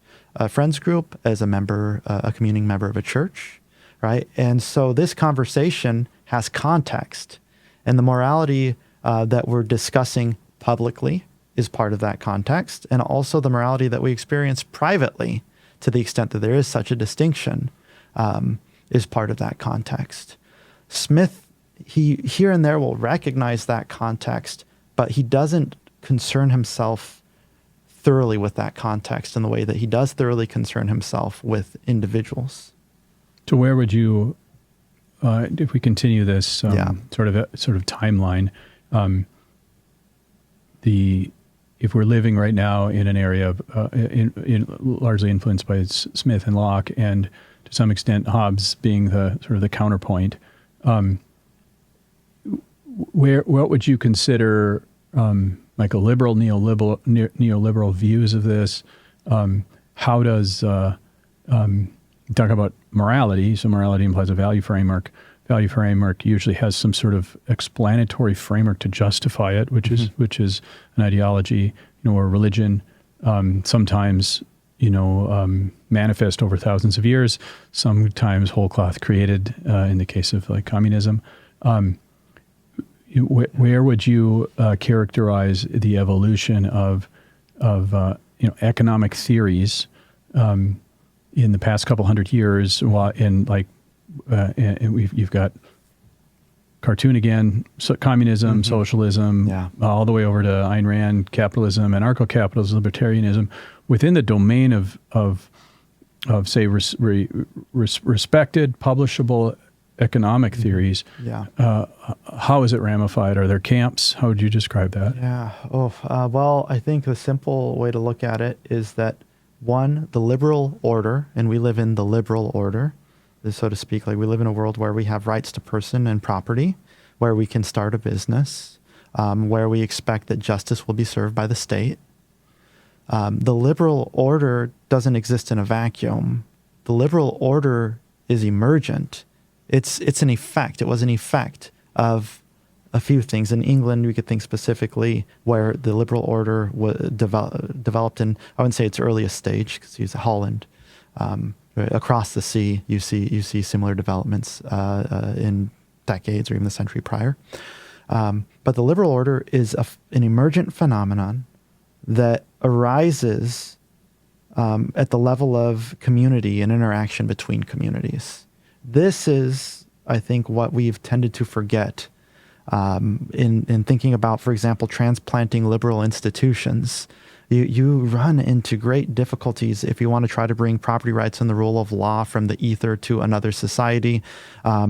group, as a communing member of a church, right? And so this conversation has context, and the morality that we're discussing publicly is part of that context, and also the morality that we experience privately, to the extent that there is such a distinction, is part of that context. Smith, he here and there will recognize that context, but he doesn't concern himself thoroughly with that context in the way that he does thoroughly concern himself with individuals. So where would you, if we continue this sort of timeline, if we're living right now in an area of largely influenced by Smith and Locke, and to some extent Hobbes being the sort of the counterpoint, what would you consider like a liberal, neoliberal views of this? How does you talk about morality? So morality implies a value framework. Value framework usually has some sort of explanatory framework to justify it, which is an ideology, or religion. Sometimes, manifest over thousands of years. Sometimes whole cloth created. In the case of like communism, where would you characterize the evolution of economic theories in the past couple hundred years? You've got cartoon again, communism, socialism, all the way over to Ayn Rand, capitalism, anarcho-capitalism, libertarianism. Within the domain of say, respected, publishable economic theories, how is it ramified? Are there camps? How would you describe that? Well, I think the simple way to look at it is that, one, the liberal order, and we live in the liberal order, so to speak, like we live in a world where we have rights to person and property, where we can start a business, where we expect that justice will be served by the state. The liberal order doesn't exist in a vacuum. The liberal order is emergent. It's an effect. It was an effect of a few things. In England, we could think specifically where the liberal order developed in, I wouldn't say its earliest stage, because he's Holland. Across the sea, you see similar developments in decades or even the century prior. But the liberal order is an emergent phenomenon that arises at the level of community and interaction between communities. This is, I think, what we've tended to forget in thinking about, for example, transplanting liberal institutions. You run into great difficulties if you want to try to bring property rights and the rule of law from the ether to another society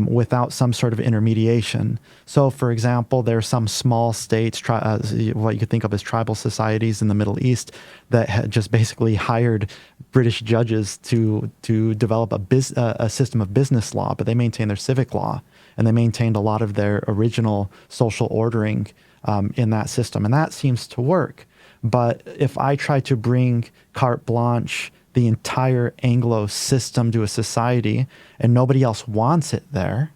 without some sort of intermediation. So, for example, there are some small states, what you could think of as tribal societies in the Middle East, that had just basically hired British judges to develop a system of business law, but they maintain their civic law, and they maintained a lot of their original social ordering in that system, and that seems to work. But if I try to bring carte blanche the entire Anglo system to a society and nobody else wants it there,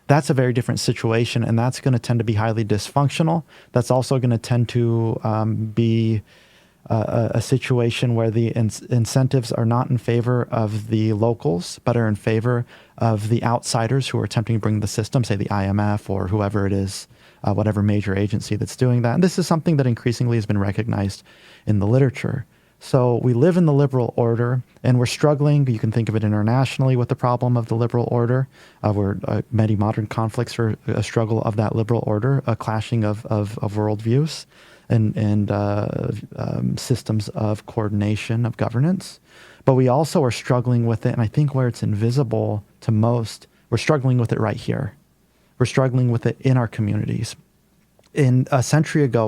that's a very different situation, and that's going to tend to be highly dysfunctional. That's also going to tend to be a situation where the incentives are not in favor of the locals, but are in favor of the outsiders who are attempting to bring the system, say the IMF or whoever it is, whatever major agency that's doing that. And this is something that increasingly has been recognized in the literature. So we live in the liberal order, and we're struggling. You can think of it internationally with the problem of the liberal order, where many modern conflicts are a struggle of that liberal order, a clashing of worldviews and systems of coordination of governance. But we also are struggling with it, and I think where it's invisible to most, we're struggling with it right here. We're struggling with it in our communities. A century ago,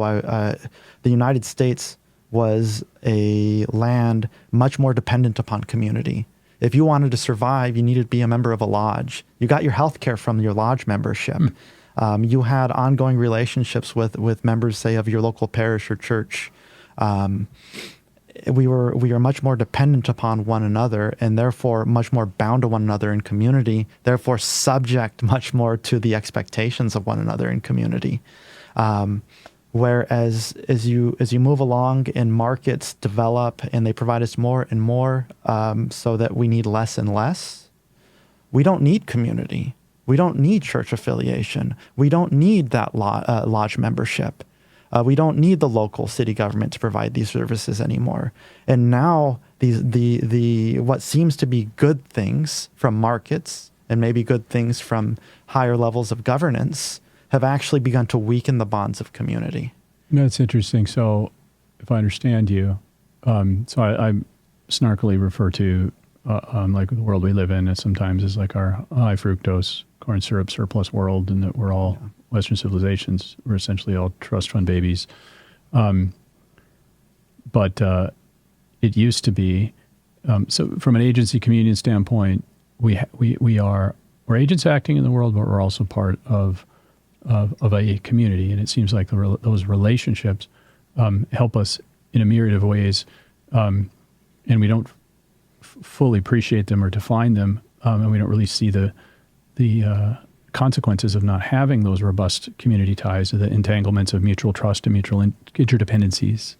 the United States was a land much more dependent upon community. If you wanted to survive, you needed to be a member of a lodge. You got your health care from your lodge membership. You had ongoing relationships with members, say, of your local parish or church. We were much more dependent upon one another, and therefore much more bound to one another in community, therefore subject much more to the expectations of one another in community. Whereas as you move along and markets develop and they provide us more and more, so that we need less and less, we don't need community. We don't need church affiliation. We don't need that lodge membership. We don't need the local city government to provide these services anymore. And now the what seems to be good things from markets and maybe good things from higher levels of governance have actually begun to weaken the bonds of community. That's interesting. So if I understand you, so I snarkily refer to like the world we live in as sometimes is like our high fructose corn syrup surplus world, and that we're all Western civilizations. We're essentially all trust fund babies. But it used to be, so from an agency communion standpoint, we're agents acting in the world, but we're also part of a community. And it seems like those relationships help us in a myriad of ways. And we don't fully appreciate them or define them. And we don't really see the consequences of not having those robust community ties, the entanglements of mutual trust and mutual interdependencies.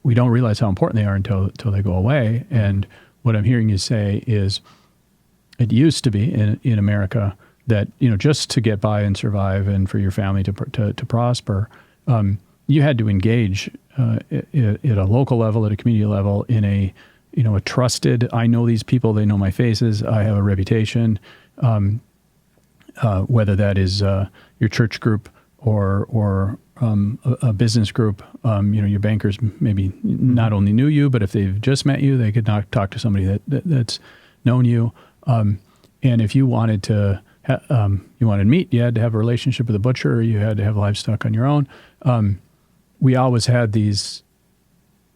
We don't realize how important they are until they go away. And what I'm hearing you say is, it used to be in America that, just to get by and survive and for your family to prosper, you had to engage at a local level, at a community level, in a trusted, I know these people, they know my faces, I have a reputation, whether that is your church group or a business group. Your bankers maybe not only knew you, but if they've just met you, they could talk to somebody that's known you. And if you wanted to, you wanted meat, you had to have a relationship with a butcher, or you had to have livestock on your own. We always had these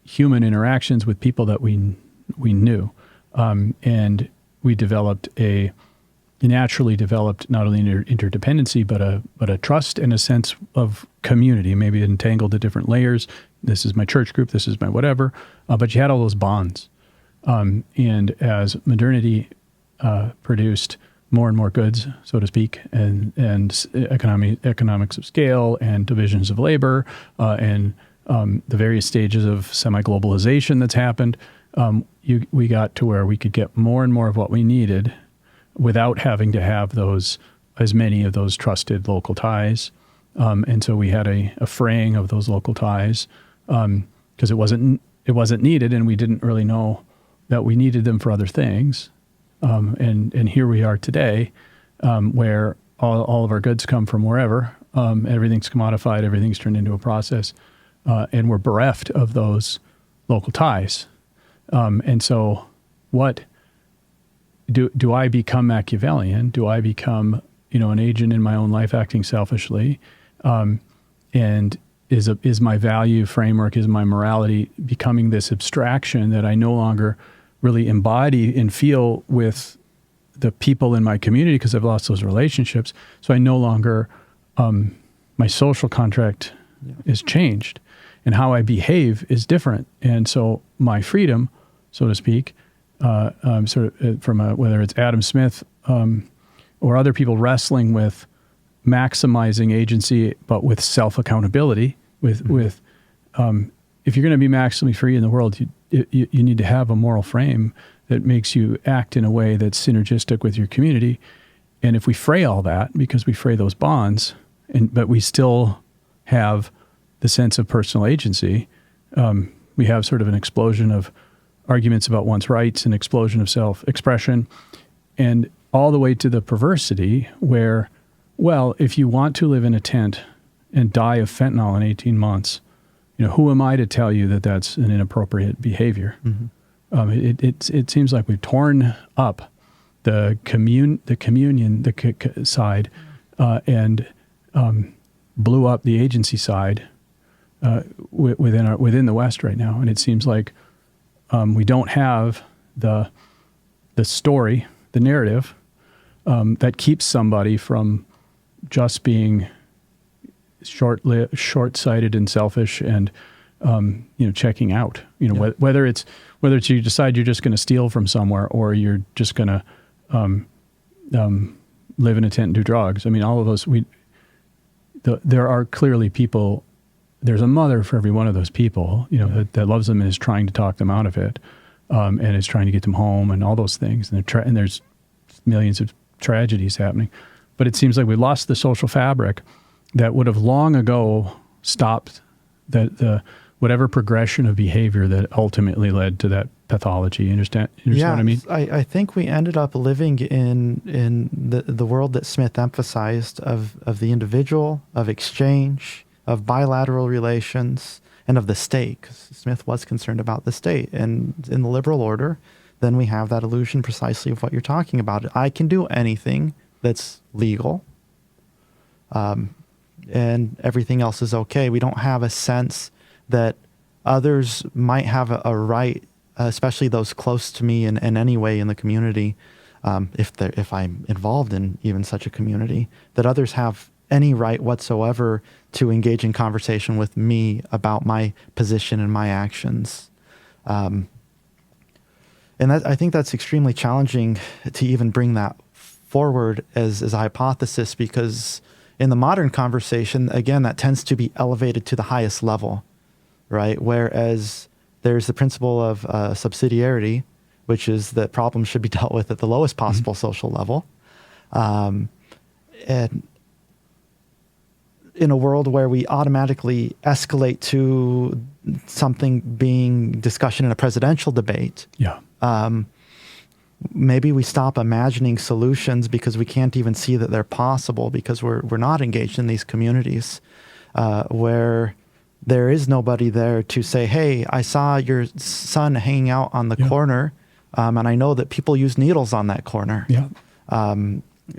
human interactions with people that we knew, and we naturally developed not only interdependency, but a trust and a sense of community. Maybe it entangled the different layers. This is my church group. This is my whatever. But you had all those bonds. And as modernity produced more and more goods, so to speak, and economics of scale and divisions of labor, and the various stages of semi-globalization that's happened, we got to where we could get more and more of what we needed without having to have those as many of those trusted local ties. And so we had a fraying of those local ties because it wasn't needed, and we didn't really know that we needed them for other things. And here we are today, where all of our goods come from wherever. Everything's commodified, everything's turned into a process, and we're bereft of those local ties. And so what do I become Machiavellian? Do I become, an agent in my own life acting selfishly? And is my value framework, is my morality becoming this abstraction that I no longer really embody and feel with the people in my community because I've lost those relationships? So I no longer, my social contract is changed, and how I behave is different. And so my freedom, so to speak, sort of from whether it's Adam Smith or other people wrestling with maximizing agency, but with self-accountability, if you're going to be maximally free in the world, you need to have a moral frame that makes you act in a way that's synergistic with your community. And if we fray all that, because we fray those bonds, but we still have the sense of personal agency, we have sort of an explosion of arguments about one's rights, an explosion of self-expression, and all the way to the perversity where, well, if you want to live in a tent and die of fentanyl in 18 months, who am I to tell you that that's an inappropriate behavior? It seems like we've torn up the communion side and blew up the agency side within the West right now, and it seems like we don't have the story, the narrative that keeps somebody from just being short-sighted and selfish and checking out. Whether it's you decide you're just going to steal from somewhere or you're just going to live in a tent and do drugs. I mean, all of us. There are clearly people. There's a mother for every one of those people. That loves them and is trying to talk them out of it, and is trying to get them home and all those things. And there's millions of tragedies happening, but it seems like we lost the social fabric that would have long ago stopped the whatever progression of behavior that ultimately led to that pathology. You understand what I mean? I think we ended up living in the world that Smith emphasized of the individual, of exchange, of bilateral relations, and of the state, because Smith was concerned about the state. And in the liberal order, then we have that illusion precisely of what you're talking about. I can do anything that's legal, and everything else is okay. We don't have a sense that others might have a right, especially those close to me in any way in the community, if I'm involved in even such a community, that others have any right whatsoever to engage in conversation with me about my position and my actions. And I think that's extremely challenging to even bring that forward as a hypothesis, because in the modern conversation, again, that tends to be elevated to the highest level, right? Whereas there's the principle of subsidiarity, which is that problems should be dealt with at the lowest possible social level. And in a world where we automatically escalate to something being discussion in a presidential debate, maybe we stop imagining solutions because we can't even see that they're possible, because we're not engaged in these communities where there is nobody there to say, hey, I saw your son hanging out on the corner, and I know that people use needles on that corner.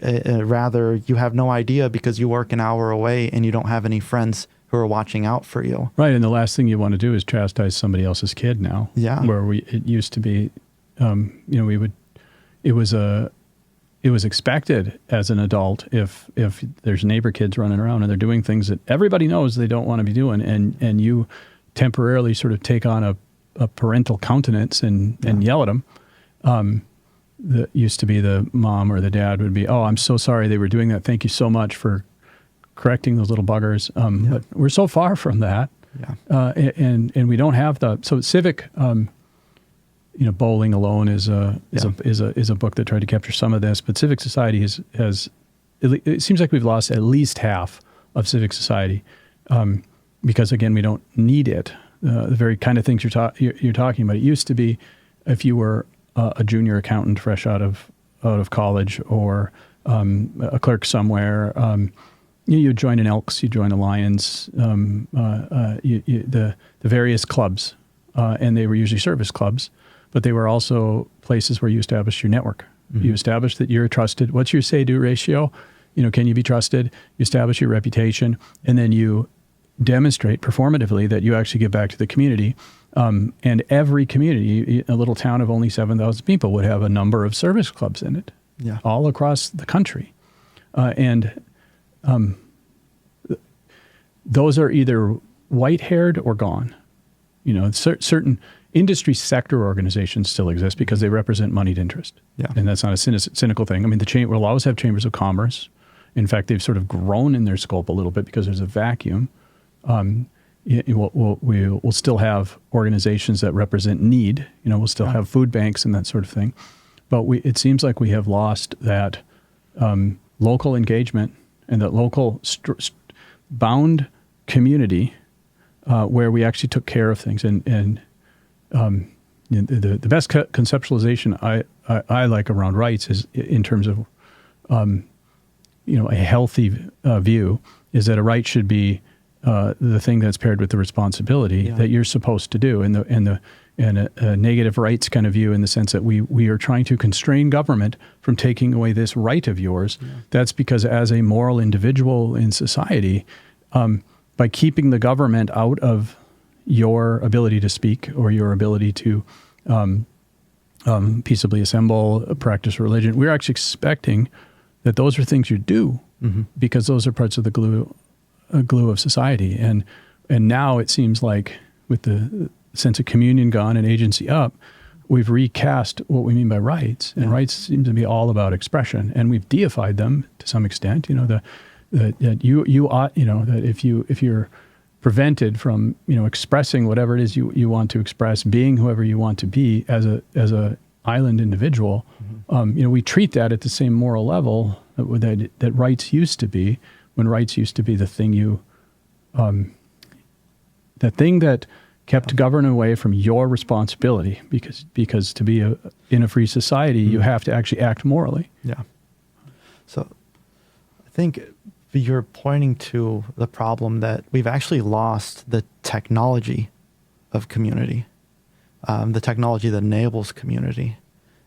Rather, you have no idea because you work an hour away and you don't have any friends who are watching out for you. Right, and the last thing you want to do is chastise somebody else's kid now. Where it used to be, it was expected as an adult if there's neighbor kids running around and they're doing things that everybody knows they don't want to be doing, and you temporarily sort of take on a parental countenance and yell at them. That used to be the mom or the dad would be, oh, I'm so sorry they were doing that. Thank you so much for correcting those little buggers. But we're so far from that. And we don't have so civic, Bowling Alone is a book that tried to capture some of this, but civic society has it seems like we've lost at least half of civic society because, again, we don't need it. The very kind of things you're talking about. It used to be if you were a junior accountant fresh out of college or a clerk somewhere, you join an Elks, you join a Lions, the various clubs, and they were usually service clubs, but they were also places where you established your network. Mm-hmm. You established that you're trusted. What's your say-do ratio? Can you be trusted? You establish your reputation, and then you demonstrate performatively that you actually give back to the community. And every community, a little town of only 7,000 people, would have a number of service clubs in it, all across the country. Those are either white-haired or gone. Certain industry sector organizations still exist because they represent moneyed interest. Yeah. And that's not a cynical thing. I mean, we'll always have chambers of commerce. In fact, they've sort of grown in their scope a little bit because there's a vacuum. We'll still have organizations that represent need. We'll still have food banks and that sort of thing. But it seems like we have lost that local engagement and that local bound community where we actually took care of things. And the best conceptualization I like around rights is in terms of a healthy view is that a right should be the thing that's paired with the responsibility that you're supposed to do, and a negative rights kind of view in the sense that we are trying to constrain government from taking away this right of yours. Yeah. That's because as a moral individual in society, by keeping the government out of your ability to speak or your ability to peaceably assemble, practice religion, we're actually expecting that those are things you do because those are parts of the glue of society. And now it seems like with the sense of communion gone and agency up, we've recast what we mean by rights. And rights seem to be all about expression. And we've deified them to some extent. That you ought, that if you're prevented from, expressing whatever it is you want to express, being whoever you want to be as a island individual, we treat that at the same moral level that rights used to be, when rights used to be the thing the thing that kept government away from your responsibility, because to be in a free society, you have to actually act morally. Yeah. So I think you're pointing to the problem that we've actually lost the technology of community, the technology that enables community.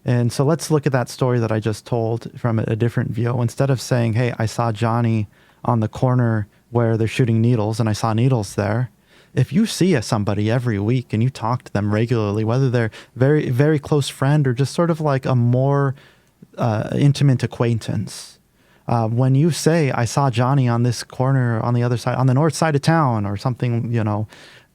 And so let's look at that story that I just told from a different view. Instead of saying, hey, I saw Johnny on the corner where they're shooting needles and I saw needles there. If you see somebody every week and you talk to them regularly, whether they're very, very close friend or just sort of like a more intimate acquaintance, when you say, I saw Johnny on this corner on the other side, on the north side of town or something,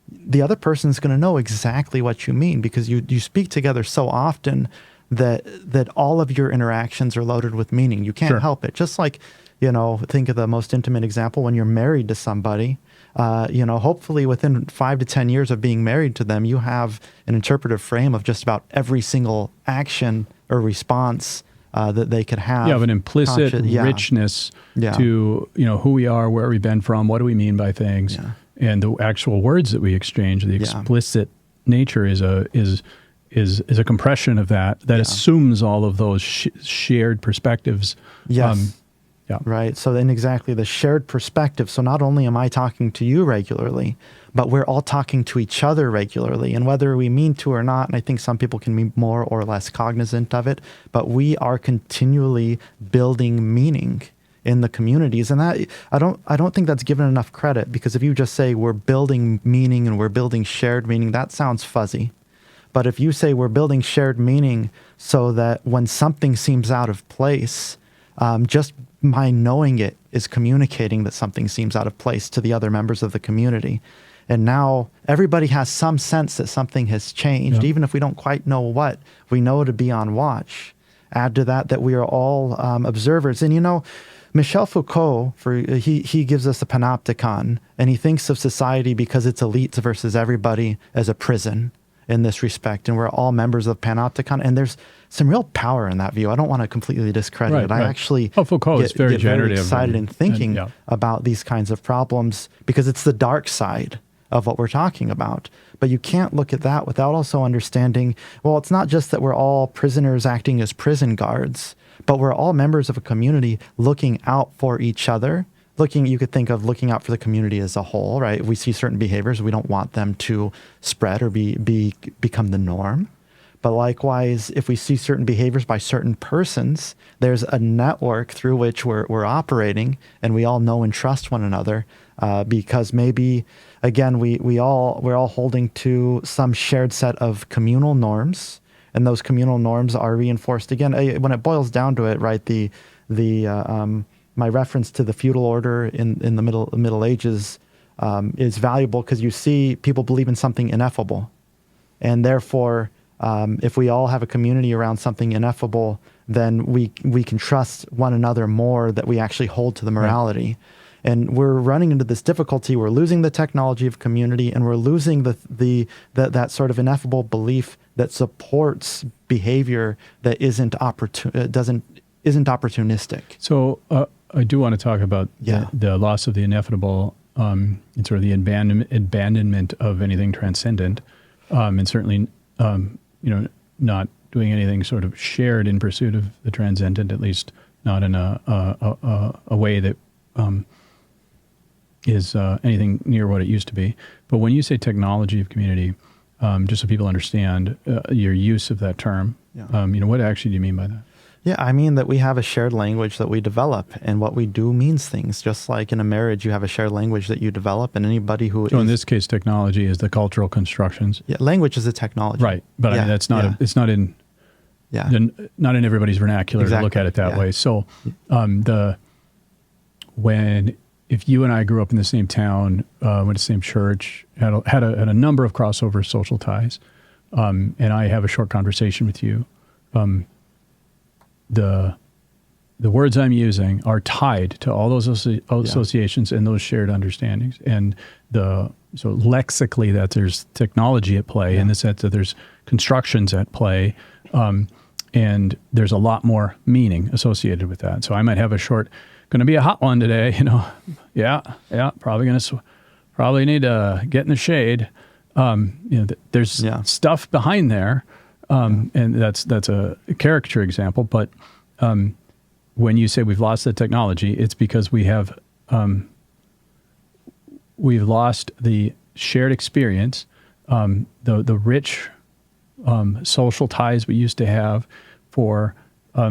the other person's going to know exactly what you mean because you speak together so often that all of your interactions are loaded with meaning. You can't help it. Just like, think of the most intimate example when you're married to somebody. Hopefully within 5 to 10 years of being married to them, you have an interpretive frame of just about every single action or response that they could have. You have an implicit richness to who we are, where we've been from, what do we mean by things, and the actual words that we exchange. The explicit nature is a compression of that assumes all of those shared perspectives. Yes. Right. So then exactly the shared perspective. So not only am I talking to you regularly, but we're all talking to each other regularly. And whether we mean to or not, and I think some people can be more or less cognizant of it, but we are continually building meaning in the communities. And that I don't think that's given enough credit, because if you just say we're building meaning and we're building shared meaning, that sounds fuzzy. But if you say we're building shared meaning so that when something seems out of place, just my knowing it is communicating that something seems out of place to the other members of the community. And now everybody has some sense that something has changed, even if we don't quite know what. We know to be on watch. Add to that we are all observers. And Michel Foucault, he gives us a panopticon, and he thinks of society because it's elites versus everybody as a prison. in this respect, and we're all members of panopticon. And there's some real power in that view. I don't want to completely discredit it. I actually Foucault is very very excited in thinking about these kinds of problems because it's the dark side of what we're talking about. But you can't look at that without also understanding, well, it's not just that we're all prisoners acting as prison guards, but we're all members of a community looking out for each other. You could think of looking out for the community as a whole, right? If we see certain behaviors, we don't want them to spread or become the norm. But likewise, if we see certain behaviors by certain persons, there's a network through which we're operating, and we all know and trust one another because maybe, again, we're all holding to some shared set of communal norms, and those communal norms are reinforced. Again, when it boils down to it, right? My reference to the feudal order in the Middle Ages is valuable because you see people believe in something ineffable, and therefore, if we all have a community around something ineffable, then we can trust one another more, that we actually hold to the morality. Right. And we're running into this difficulty. We're losing the technology of community, and we're losing that sort of ineffable belief that supports behavior that isn't opportunistic. So I do want to talk about the loss of the ineffable and sort of the abandonment of anything transcendent, and certainly not doing anything sort of shared in pursuit of the transcendent, at least not in a way that is anything near what it used to be. But when you say technology of community, just so people understand your use of that term, what actually do you mean by that? Yeah, I mean that we have a shared language that we develop, and what we do means things. Just like in a marriage, you have a shared language that you develop, and anybody who in this case, technology is the cultural constructions. Yeah, language is a technology. Right, but I mean that's not it's not in not in everybody's vernacular to look at it that way. So if you and I grew up in the same town, went to the same church, had a number of crossover social ties, and I have a short conversation with you, the words I'm using are tied to all those associations and those shared understandings. And so lexically, that there's technology at play in the sense that there's constructions at play, and there's a lot more meaning associated with that. So I might have going to be a hot one today, probably need to get in the shade. There's stuff behind there. And that's a caricature example, but when you say we've lost the technology, it's because we've lost the shared experience, the rich social ties we used to have for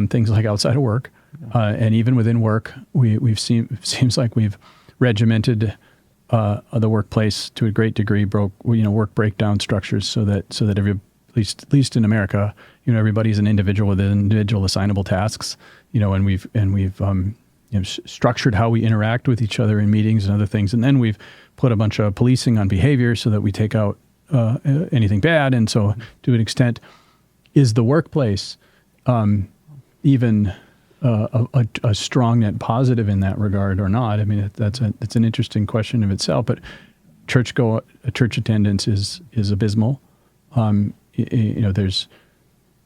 things like outside of work, and even within work, seems like we've regimented the workplace to a great degree, work breakdown structures so that at least in America, everybody's an individual with individual assignable tasks, and we've structured how we interact with each other in meetings and other things, and then we've put a bunch of policing on behavior so that we take out anything bad. And so, to an extent, is the workplace even a strong net positive in that regard or not? I mean, it's an interesting question of itself. But church attendance is abysmal.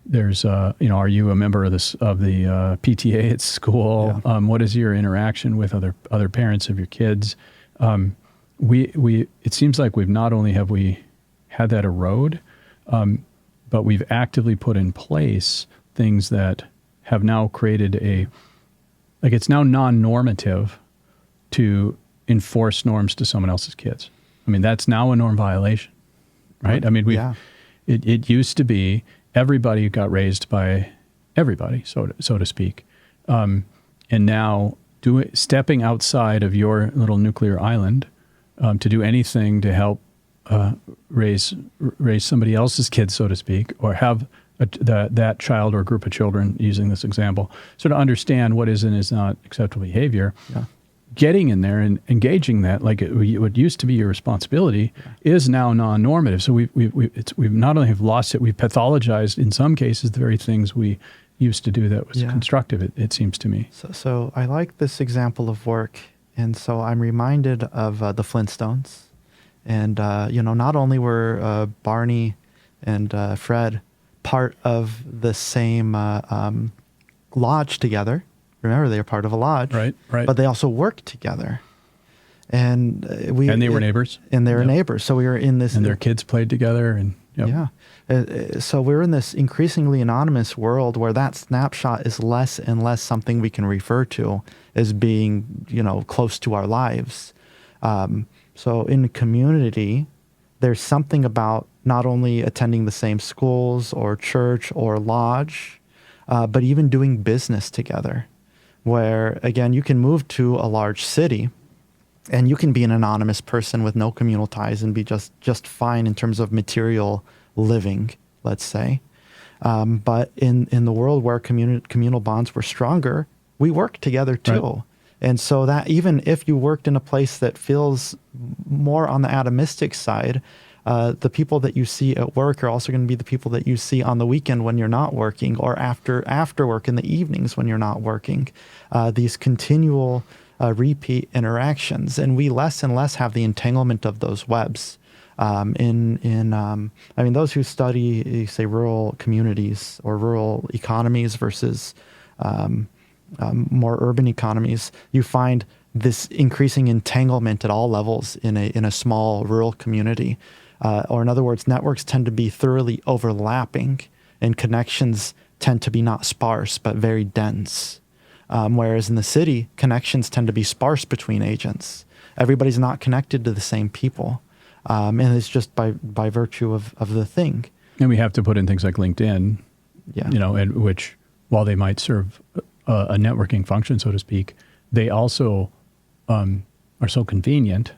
There's are you a member of the PTA at school? Yeah. What is your interaction with other parents of your kids? It seems like not only have we had that erode, but we've actively put in place things that have now created it's now non-normative to enforce norms to someone else's kids. I mean, that's now a norm violation, right? I mean, it used to be everybody got raised by everybody, so to speak. And now stepping outside of your little nuclear island to do anything to help raise somebody else's kids, so to speak, or have that child or group of children, using this example, sort of understand what is and is not acceptable behavior. Yeah. Getting in there and engaging that, like what used to be your responsibility, is now non-normative. So we've not only have lost it, we've pathologized in some cases the very things we used to do that was constructive. It seems to me. So I like this example of work, and so I'm reminded of the Flintstones, and not only were Barney Fred part of the same lodge together. Remember, they were part of a lodge, right. But they also worked together, and they were neighbors, and they were neighbors. So we were in this, and their kids played together, and so we're in this increasingly anonymous world where that snapshot is less and less something we can refer to as being, close to our lives. So in community, there's something about not only attending the same schools or church or lodge, but even doing business together, where, again, you can move to a large city and you can be an anonymous person with no communal ties and be just fine in terms of material living, let's say. But in the world where communal bonds were stronger, we work together too. Right. And so that even if you worked in a place that feels more on the atomistic side, the people that you see at work are also going to be the people that you see on the weekend when you're not working, or after work in the evenings when you're not working. These continual repeat interactions, and we less and less have the entanglement of those webs. Those who study, say, rural communities or rural economies versus more urban economies, you find this increasing entanglement at all levels in a small rural community. Or in other words, networks tend to be thoroughly overlapping, and connections tend to be not sparse, but very dense. Whereas in the city, connections tend to be sparse between agents. Everybody's not connected to the same people. And it's just by virtue of the thing. And we have to put in things like LinkedIn, and which, while they might serve a networking function, so to speak, they also are so convenient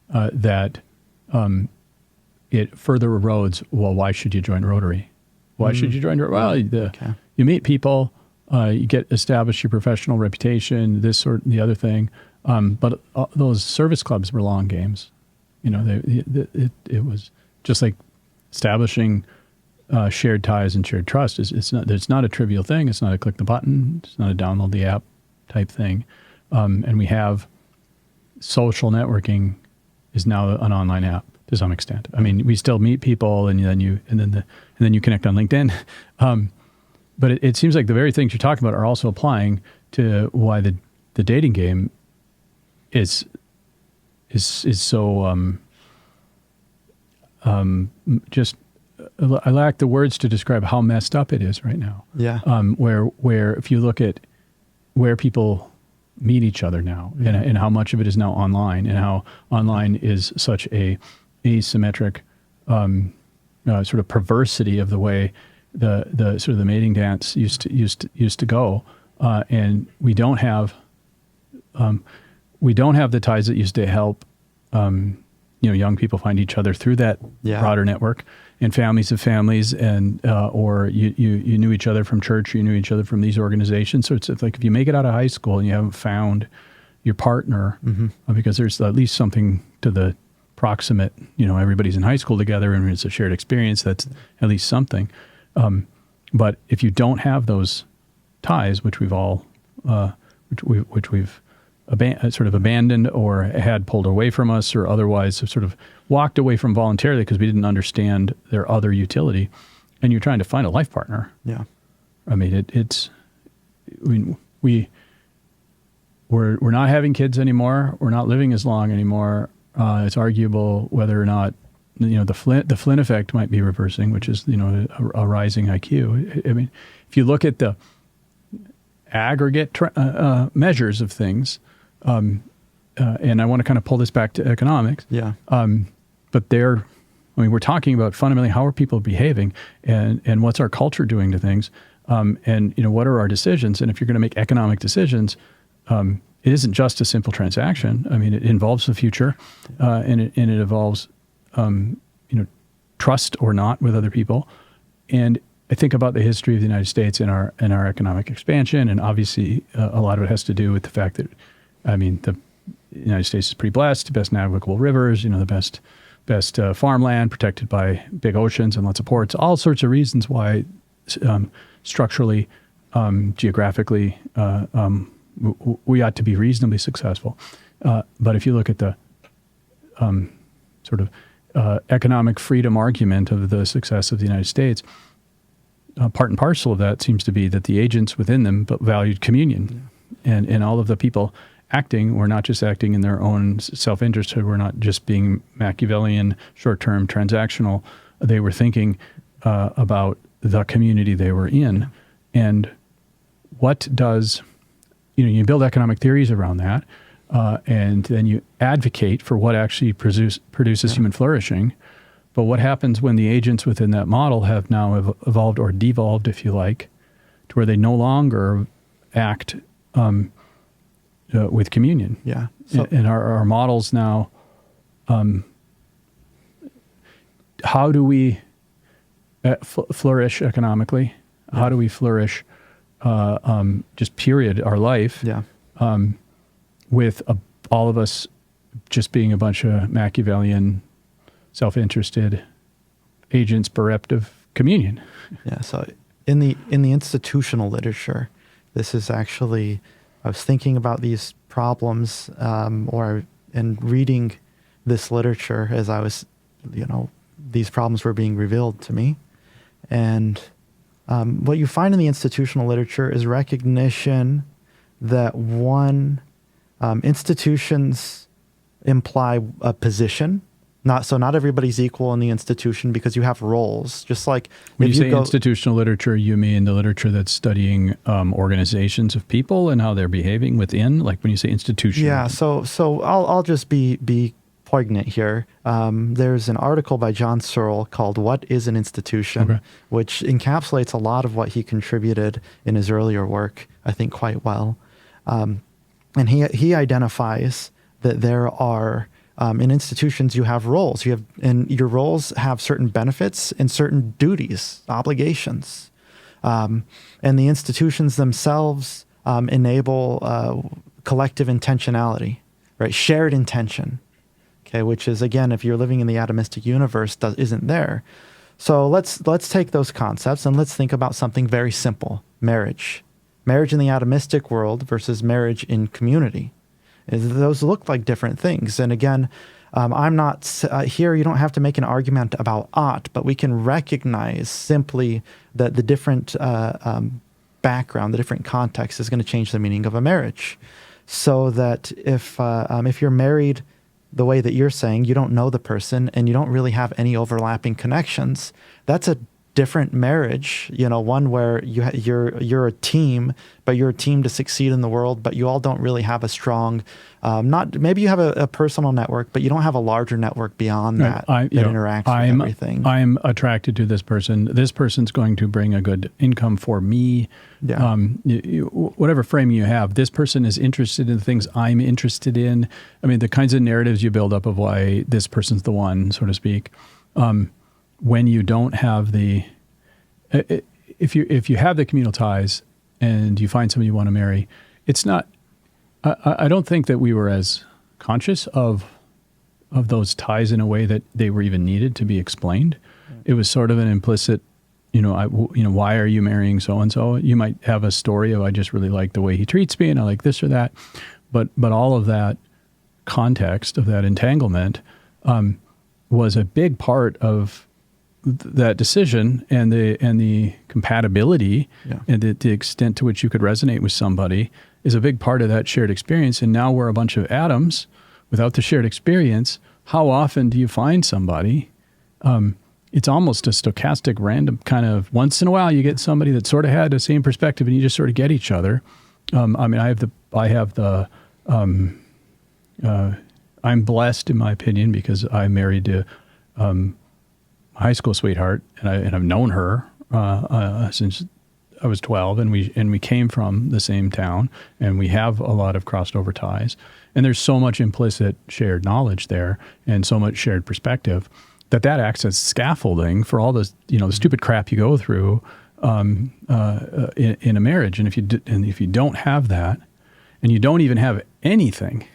that it further erodes. Well, why should you join Rotary? Why should you join Rotary? Well, you meet people, you establish your professional reputation, this or the other thing. But those service clubs were long games. It was just like establishing shared ties and shared trust. It's not a trivial thing. It's not a click the button. It's not a download the app type thing. And we have social networking is now an online app to some extent. I mean, we still meet people, and then you connect on LinkedIn. But it seems like the very things you're talking about are also applying to why the dating game is so just I lack the words to describe how messed up it is right now. Yeah. Where if you look at where people meet each other now, and how much of it is now online, and how online is such a asymmetric sort of perversity of the way the sort of the mating dance used to go, and we don't have the ties that used to help young people find each other through that broader network, and families of families, and or you knew each other from church, you knew each other from these organizations. So it's like if you make it out of high school and you haven't found your partner, because there's at least something to the proximate, everybody's in high school together and it's a shared experience, that's at least something. But if you don't have those ties, which we've all, which we've sort of abandoned or had pulled away from us, or otherwise have sort of walked away from voluntarily because we didn't understand their other utility, and you're trying to find a life partner. Yeah. I mean, we're not having kids anymore. We're not living as long anymore. It's arguable whether or not, the Flynn effect might be reversing, which is, a rising IQ. I mean, if you look at the aggregate measures of things, and I want to kind of pull this back to economics. Yeah. But we're talking about fundamentally how are people behaving, and what's our culture doing to things, and what are our decisions? And if you're going to make economic decisions, it isn't just a simple transaction. I mean, it involves the future, and it involves trust or not with other people. And I think about the history of the United States and our economic expansion, and obviously a lot of it has to do with the fact that, the United States is pretty blessed, the best navigable rivers, the best farmland, protected by big oceans and lots of ports, all sorts of reasons why structurally, geographically, we ought to be reasonably successful. But if you look at the sort of economic freedom argument of the success of the United States, part and parcel of that seems to be that the agents within them valued communion. Yeah. And all of the people acting were not just acting in their own self-interest, who were not just being Machiavellian, short-term, transactional. They were thinking about the community they were in. And what does, you build economic theories around that, and then you advocate for what actually produces human flourishing. But what happens when the agents within that model have now evolved or devolved, if you like, to where they no longer act with communion? Yeah. And our models now, how do we flourish economically? Yeah. How do we flourish just period, our life? Yeah. With all of us just being a bunch of Machiavellian, self-interested agents bereft of communion. Yeah. So in the institutional literature, this is actually, I was thinking about these problems, and reading this literature as I was, these problems were being revealed to me. And what you find in the institutional literature is recognition that institutions imply a position. Not everybody's equal in the institution because you have roles. Just like when you say institutional literature, you mean the literature that's studying organizations of people and how they're behaving within. Like when you say institution. Yeah. So I'll just be poignant here. There's an article by John Searle called "What is an Institution," okay, which encapsulates a lot of what he contributed in his earlier work, I think, quite well. And he identifies that there are in institutions you have roles. And your roles have certain benefits and certain duties, obligations, and the institutions themselves enable collective intentionality, right? Shared intention. Okay, which is, again, if you're living in the atomistic universe, isn't there. So let's take those concepts and let's think about something very simple: marriage. Marriage in the atomistic world versus marriage in community. Those look like different things. And again, I'm not here. You don't have to make an argument about ought, but we can recognize simply that the different background, the different context is going to change the meaning of a marriage. So that if you're married the way that you're saying, you don't know the person and you don't really have any overlapping connections, that's a different marriage, one where you're a team, but you're a team to succeed in the world, but you all don't really have a strong, maybe you have a personal network, but you don't have a larger network beyond that interacts with everything. I'm attracted to this person. This person's going to bring a good income for me. Yeah. Whatever frame you have, this person is interested in the things I'm interested in. I mean, the kinds of narratives you build up of why this person's the one, so to speak. When you don't have if you have the communal ties and you find somebody you want to marry, it's not. I don't think that we were as conscious of those ties in a way that they were even needed to be explained. Right. It was sort of an implicit, why are you marrying so and so? You might have a story of I just really like the way he treats me and I like this or that, but all of that context of that entanglement was a big part of that decision and the compatibility and the extent to which you could resonate with somebody is a big part of that shared experience. And now we're a bunch of atoms without the shared experience. How often do you find somebody? It's almost a stochastic, random kind of once in a while you get somebody that sort of had the same perspective and you just sort of get each other. I'm blessed in my opinion because I married to high school sweetheart, and I've known her since I was 12, and we came from the same town, and we have a lot of crossed over ties, and there's so much implicit shared knowledge there, and so much shared perspective that acts as scaffolding for all the the stupid crap you go through in a marriage, and if you don't have that, and you don't even have anything,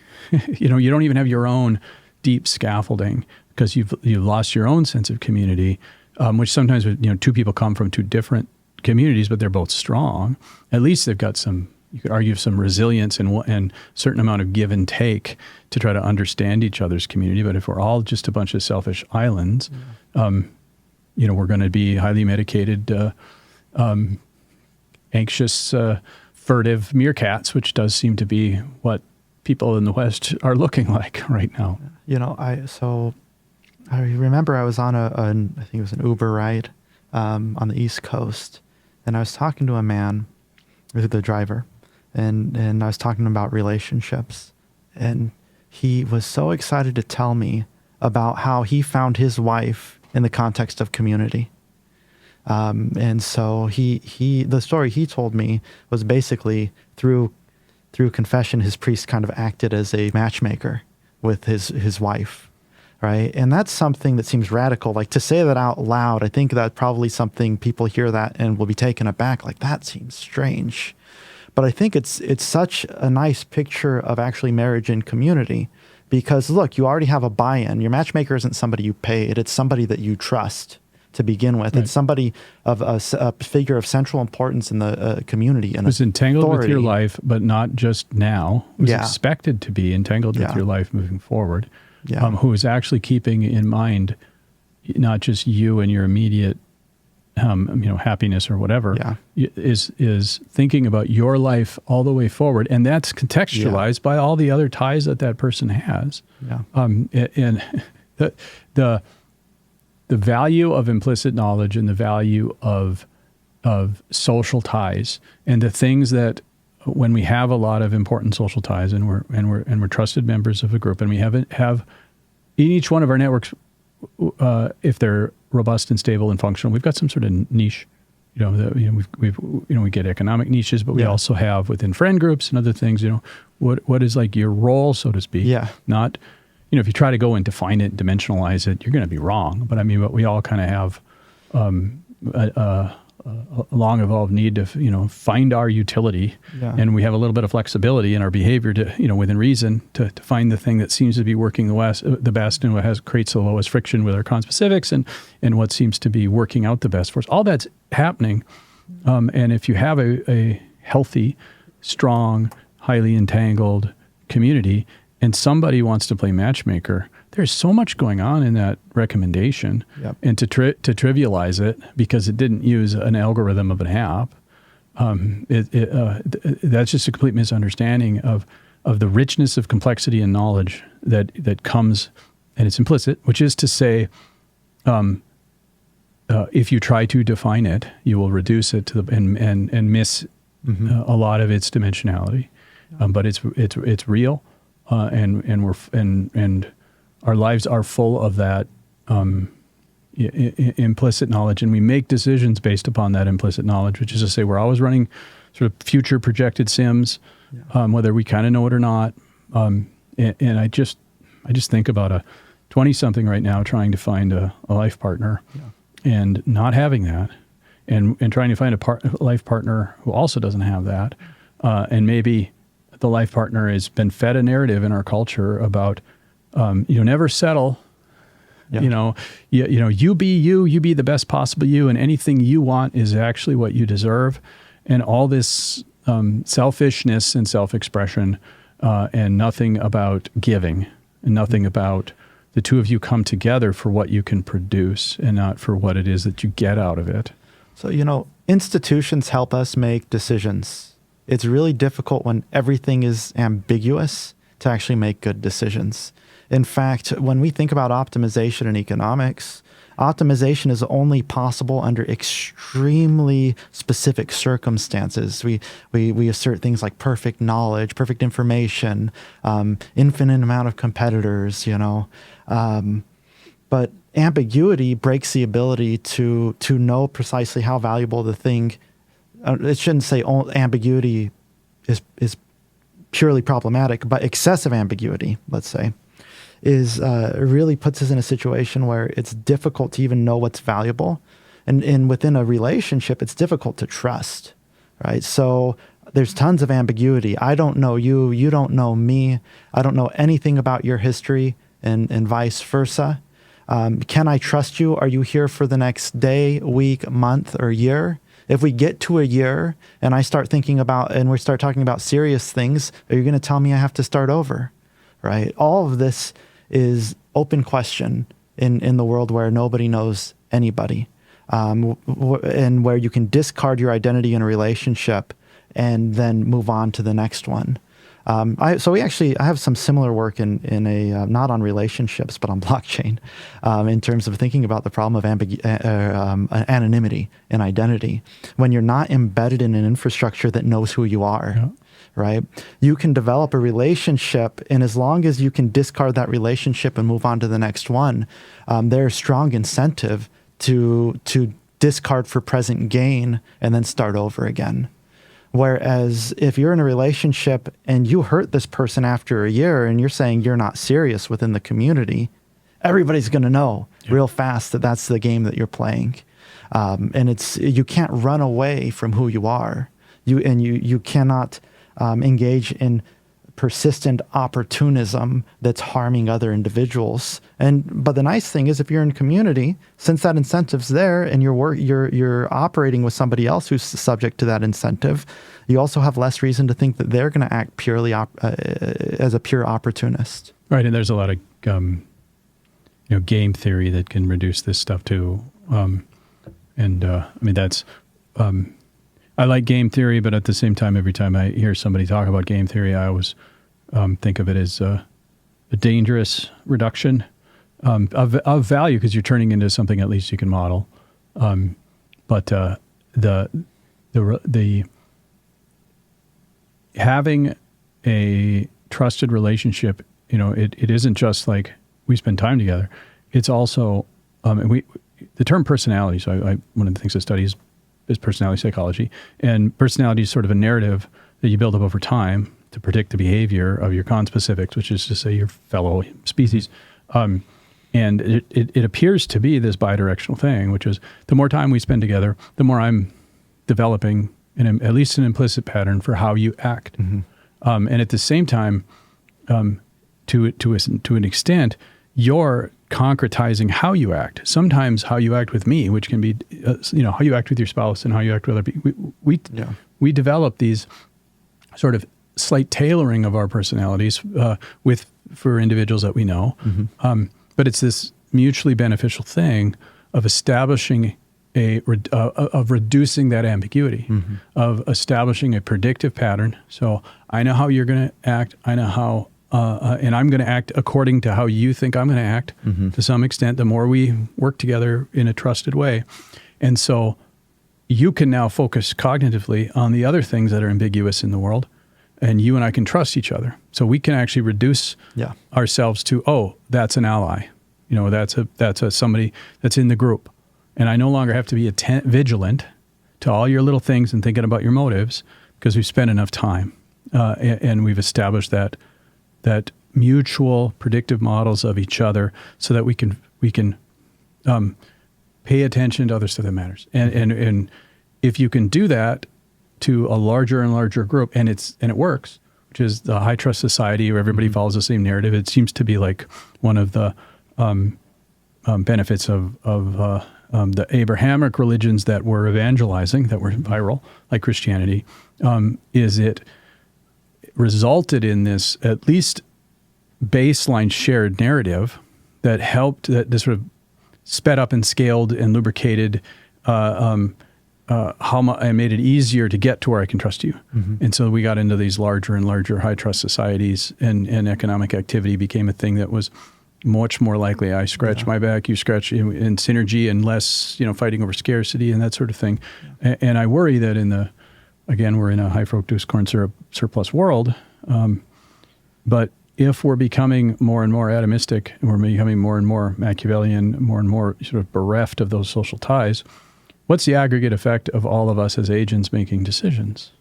you don't even have your own deep scaffolding. Because you've lost your own sense of community, which sometimes two people come from two different communities, but they're both strong. At least they've got some you could argue some resilience and certain amount of give and take to try to understand each other's community. But if we're all just a bunch of selfish islands, we're going to be highly medicated, anxious, furtive meerkats, which does seem to be what people in the West are looking like right now. I remember I was on I think it was an Uber ride on the East Coast, and I was talking to a man, the driver, and I was talking about relationships, and he was so excited to tell me about how he found his wife in the context of community. And so the story he told me was basically through confession, his priest kind of acted as a matchmaker with his wife, right? And that's something that seems radical. Like, to say that out loud, I think that's probably something people hear that and will be taken aback. Like, that seems strange. But I think it's such a nice picture of actually marriage and community, because look, you already have a buy-in. Your matchmaker isn't somebody you paid; it's somebody that you trust to begin with. Right. It's somebody of a figure of central importance in the community. And it was entangled with your life, but not just now. It was expected to be entangled with your life moving forward. Yeah. Who is actually keeping in mind not just you and your immediate happiness or whatever, is thinking about your life all the way forward. And that's contextualized by all the other ties that person has. Yeah. And the value of implicit knowledge and the value of social ties, and the things that, when we have a lot of important social ties and we're trusted members of a group, and we have in each one of our networks, if they're robust and stable and functional, we've got some sort of niche. We get economic niches, but we also have within friend groups and other things. What is like your role, so to speak? Yeah. Not, if you try to go and define it, dimensionalize it, you're going to be wrong. But but we all kind of have a long evolved need to find our utility, and we have a little bit of flexibility in our behavior to within reason to find the thing that seems to be working the best, and what creates the lowest friction with our conspecifics, and what seems to be working out the best for us. All that's happening, and if you have a healthy, strong, highly entangled community, and somebody wants to play matchmaker, there's so much going on in that recommendation. Yep. And to trivialize it because it didn't use an algorithm of an app, that's just a complete misunderstanding of the richness of complexity and knowledge that comes, and it's implicit, which is to say, if you try to define it, you will reduce it to and miss a lot of its dimensionality. But it's real. And our lives are full of that implicit knowledge, and we make decisions based upon that implicit knowledge, which is to say, we're always running sort of future projected sims, whether we kind of know it or not. And I just think about a 20-something right now trying to find a life partner, and not having that, and trying to find a life partner who also doesn't have that, and maybe the life partner has been fed a narrative in our culture about, never settle. Yeah. You be you. You be the best possible you, and anything you want is actually what you deserve. And all this selfishness and self-expression, and nothing about giving, and nothing about the two of you come together for what you can produce, and not for what it is that you get out of it. So institutions help us make decisions. It's really difficult when everything is ambiguous to actually make good decisions. In fact, when we think about optimization in economics, optimization is only possible under extremely specific circumstances. We assert things like perfect knowledge, perfect information, infinite amount of competitors, but ambiguity breaks the ability to know precisely how valuable the thing. It shouldn't say ambiguity is purely problematic, but excessive ambiguity, let's say, really puts us in a situation where it's difficult to even know what's valuable. And within a relationship, it's difficult to trust, right? So there's tons of ambiguity. I don't know you, you don't know me. I don't know anything about your history, and vice versa. Can I trust you? Are you here for the next day, week, month, or year? If we get to a year and we start talking about serious things, are you going to tell me I have to start over? Right? All of this is open question in the world where nobody knows anybody, and where you can discard your identity in a relationship and then move on to the next one. I have some similar work in a not on relationships but on blockchain, in terms of thinking about the problem of anonymity and identity. When you're not embedded in an infrastructure that knows who you are, yeah. Right? You can develop a relationship, and as long as you can discard that relationship and move on to the next one, there's strong incentive to discard for present gain and then start over again. Whereas if you're in a relationship and you hurt this person after a year and you're saying you're not serious within the community, everybody's going to know real fast that that's the game that you're playing. And you can't run away from who you are. You cannot engage in persistent opportunism that's harming other individuals. But the nice thing is, if you're in community, since that incentive's there and you're operating with somebody else who's subject to that incentive, you also have less reason to think that they're going to act purely as a pure opportunist. Right, and there's a lot of game theory that can reduce this stuff too. I like game theory, but at the same time, every time I hear somebody talk about game theory, I always think of it as a dangerous reduction of value, because you're turning into something at least you can model. But the having a trusted relationship, it isn't just like we spend time together. It's also the term personality. So one of the things I study is personality psychology, and personality is sort of a narrative that you build up over time to predict the behavior of your conspecifics, which is to say your fellow species. And it appears to be this bidirectional thing, which is the more time we spend together, the more I'm developing at least an implicit pattern for how you act. Mm-hmm. And at the same time, to an extent, you're concretizing how you act. Sometimes how you act with me, which can be, how you act with your spouse and how you act with other people. We develop these sort of slight tailoring of our personalities for individuals that we know. Mm-hmm. But it's this mutually beneficial thing of establishing of reducing that ambiguity, mm-hmm. of establishing a predictive pattern. So I know how you're going to act. I know how. And I'm going to act according to how you think I'm going to act, mm-hmm. to some extent, the more we work together in a trusted way. And so you can now focus cognitively on the other things that are ambiguous in the world, and you and I can trust each other. So we can actually reduce ourselves to, that's an ally. That's somebody that's in the group. And I no longer have to be vigilant to all your little things and thinking about your motives, because we've spent enough time and we've established that mutual predictive models of each other, so that we can pay attention to other stuff that matters. And if you can do that to a larger and larger group, and it works, which is the high trust society where everybody mm-hmm. follows the same narrative. It seems to be like one of the benefits of the Abrahamic religions that were evangelizing, that were viral, like Christianity, is it resulted in this at least baseline shared narrative that helped, that this sort of sped up and scaled and lubricated and made it easier to get to where I can trust you. Mm-hmm. And so we got into these larger and larger high trust societies, and economic activity became a thing that was much more likely. I scratch my back, you scratch, in synergy, and less, fighting over scarcity and that sort of thing. Yeah. And I worry that we're in a high fructose corn syrup surplus world. But if we're becoming more and more atomistic, and we're becoming more and more Machiavellian, more and more sort of bereft of those social ties, what's the aggregate effect of all of us as agents making decisions?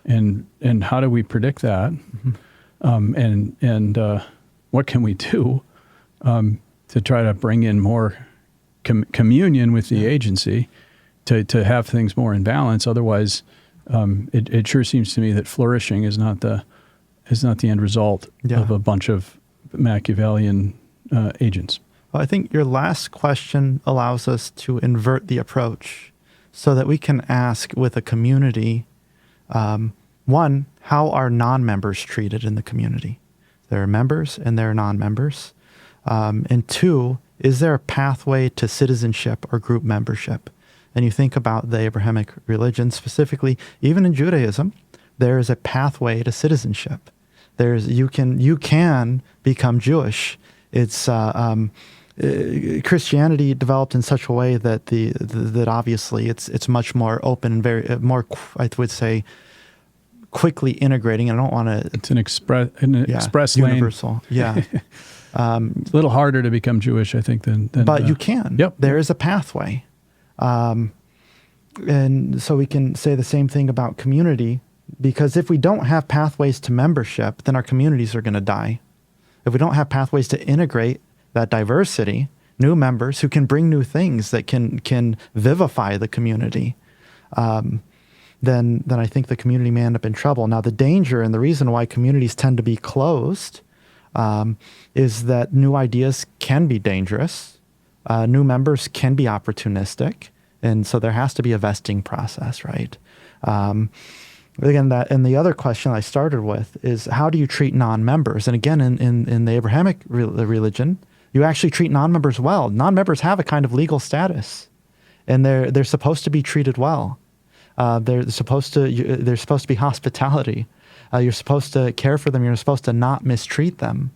And how do we predict that? Mm-hmm. And what can we do to try to bring in more communion with the agency to have things more in balance? Otherwise, it sure seems to me that flourishing is not the end result of a bunch of Machiavellian agents. Well, I think your last question allows us to invert the approach. so that we can ask with a community, one, how are non-members treated in the community? There are members and there are non-members. And two, is there a pathway to citizenship or group membership? And you think about the Abrahamic religion specifically, even in Judaism, there is a pathway to citizenship. You can become Jewish. It's Christianity developed in such a way that that obviously it's much more open and very more, I would say, quickly integrating. I don't want to. It's an express lane. Universal. Yeah. It's a little harder to become Jewish, I think, than but you can. Yep. There is a pathway. And so we can say the same thing about community, because if we don't have pathways to membership, then our communities are going to die. If we don't have pathways to integrate that diversity, new members who can bring new things that can vivify the community, then I think the community may end up in trouble. Now, the danger and the reason why communities tend to be closed is that new ideas can be dangerous. New members can be opportunistic. And so there has to be a vesting process, right? Again, and the other question I started with is, how do you treat non-members? And again, in the Abrahamic religion, you actually treat non-members well. Non-members have a kind of legal status, and they're supposed to be treated well. There's supposed to be hospitality. You're supposed to care for them. You're supposed to not mistreat them.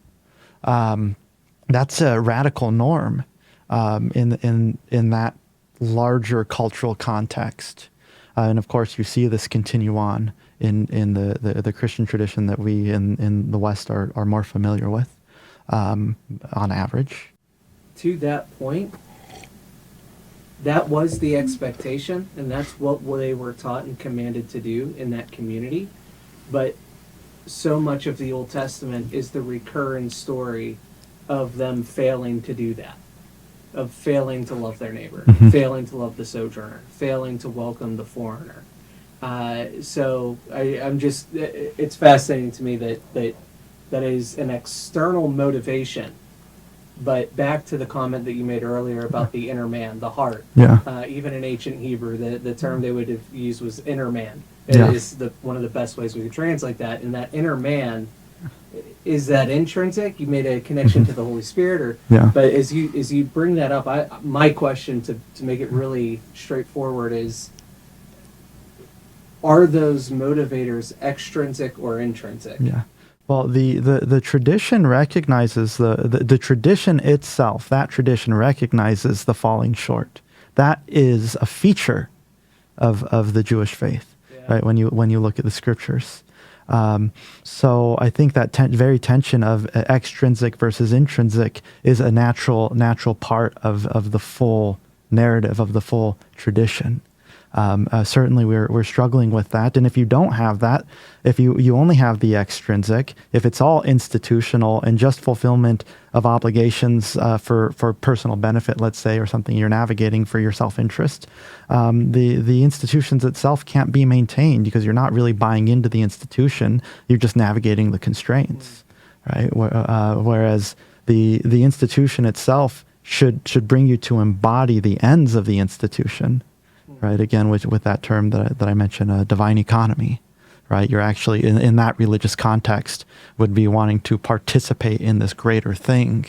That's a radical norm in that larger cultural context. And of course, you see this continue on in the Christian tradition that we in the West are more familiar with, on average. To that point, that was the expectation, and that's what they were taught and commanded to do in that community. But so much of the Old Testament is the recurring story of them failing to do that, of failing to love their neighbor, failing to love the sojourner, failing to welcome the foreigner. So I'm just, it's fascinating to me that is an external motivation. But back to the comment that you made earlier about the inner man, the heart. Yeah. Even in ancient Hebrew, the term they would have used was inner man. It Yeah. is one of the best ways we could translate that. And that inner man, is that intrinsic? You made a connection to the Holy Spirit, or Yeah. but as you bring that up, my question to make it really straightforward is: are those motivators extrinsic or intrinsic? Yeah. Well, the tradition recognizes the tradition itself. That tradition recognizes the falling short. That is a feature of the Jewish faith, right? When you look at the scriptures. So I think that very tension of extrinsic versus intrinsic is a natural part of the full narrative, of the full tradition. Certainly we're struggling with that. And if you don't have that, if you only have the extrinsic, if it's all institutional and just fulfillment of obligations for personal benefit, let's say, or something you're navigating for your self-interest, the institutions itself can't be maintained because you're not really buying into the institution. You're just navigating the constraints, right? Whereas the institution itself should bring you to embody the ends of the institution. Right, again, with that term that I mentioned, divine economy, right? You're actually, in that religious context, would be wanting to participate in this greater thing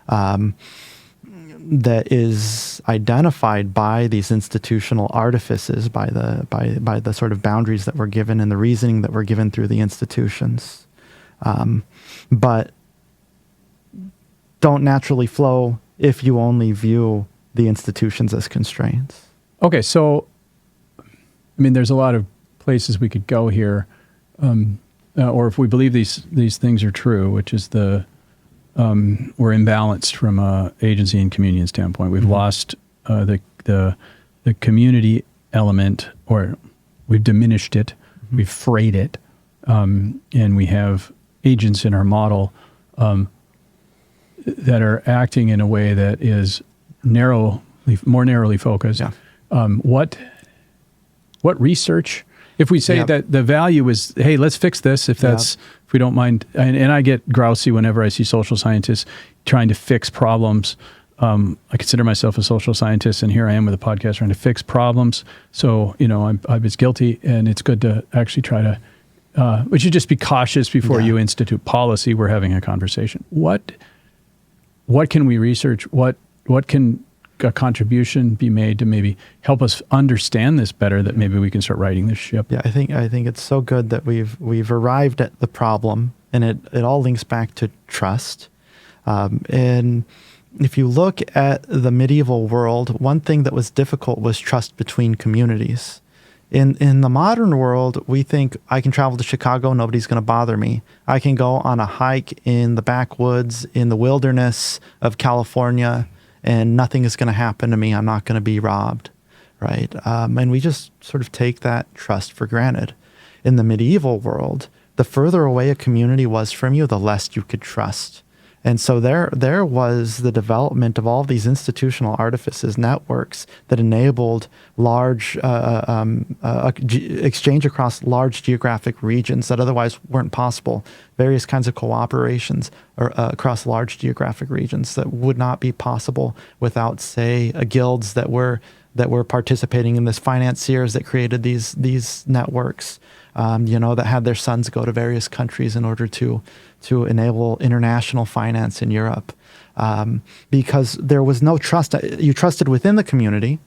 that is identified by these institutional artifices, by the sort of boundaries that were given and the reasoning that were given through the institutions, but don't naturally flow if you only view the institutions as constraints. Okay, so, I mean, there's a lot of places we could go here, or if we believe these things are true, which is we're imbalanced from a agency and communion standpoint. We've lost the community element, or we've diminished it, we've frayed it, and we have agents in our model that are acting in a way that is more narrowly focused. Yeah. What research, if we say that the value is, hey, let's fix this, if we don't mind, and I get grousy whenever I see social scientists trying to fix problems I consider myself a social scientist, and here I am with a podcast trying to fix problems. So, I was guilty, and it's good to actually try to, but you just be cautious before you institute policy. We're having a conversation. What can we research? What can a contribution be made to maybe help us understand this better, that maybe we can start righting this ship? Yeah, I think it's so good that we've arrived at the problem, and it all links back to trust. And if you look at the medieval world, one thing that was difficult was trust between communities. In the modern world, we think I can travel to Chicago, nobody's going to bother me. I can go on a hike in the backwoods, in the wilderness of California, and nothing is going to happen to me. I'm not going to be robbed, right? And we just sort of take that trust for granted. In the medieval world, the further away a community was from you, the less you could trust. And so there was the development of all these institutional artifices, networks that enabled large exchange across large geographic regions that otherwise weren't possible. Various kinds of cooperations across large geographic regions that would not be possible without, say, guilds that were participating in this, financiers that created these networks, that had their sons go to various countries in order to enable international finance in Europe, because there was no trust. You trusted within the community,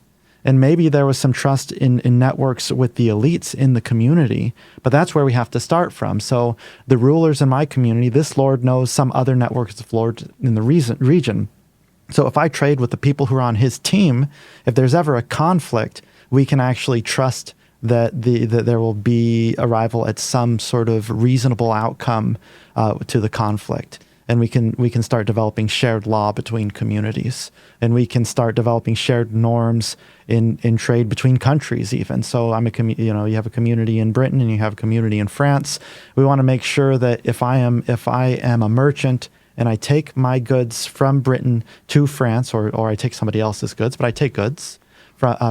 and maybe there was some trust in networks with the elites in the community, but that's where we have to start from. So the rulers in my community, this lord knows some other networks of lords in the region. So if I trade with the people who are on his team, if there's ever a conflict, we can actually trust that there will be arrival at some sort of reasonable outcome to the conflict, and we can start developing shared law between communities, and we can start developing shared norms in trade between countries even. So you have a community in Britain and you have a community in France. We want to make sure that if I am a merchant and I take my goods from Britain to France, or I take somebody else's goods, but I take goods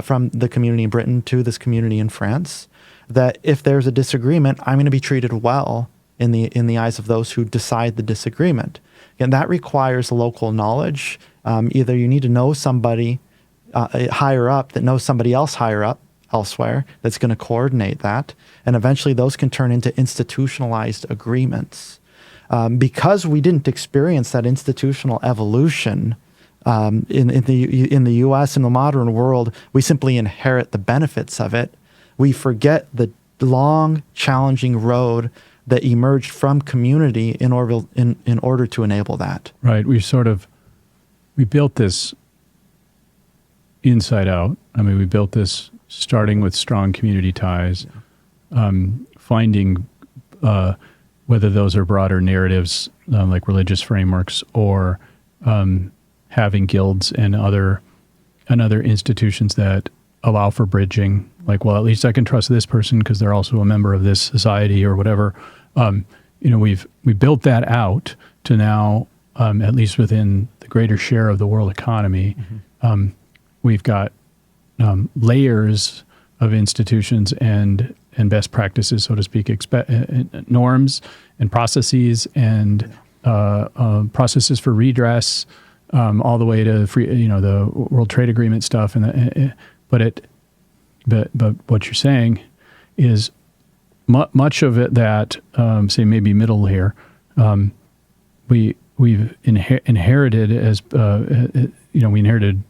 from the community in Britain to this community in France, that if there's a disagreement, I'm going to be treated well in the eyes of those who decide the disagreement. And that requires local knowledge. Either you need to know somebody higher up that knows somebody else higher up elsewhere that's going to coordinate that, and eventually those can turn into institutionalized agreements. Because we didn't experience that institutional evolution in the U.S. in the modern world, we simply inherit the benefits of it. We forget the long, challenging road that emerged from community in order to enable that. Right. We built this inside out. I mean, we built this starting with strong community ties, finding whether those are broader narratives like religious frameworks, or having guilds and other institutions that allow for bridging. Like, well, at least I can trust this person because they're also a member of this society or whatever. We built that out to now, at least within the greater share of the world economy, we've got layers of institutions and best practices, so to speak, norms and processes and processes for redress, all the way to the World Trade Agreement stuff. But what you're saying is much of it that say maybe middle here, we've inherited as we inherited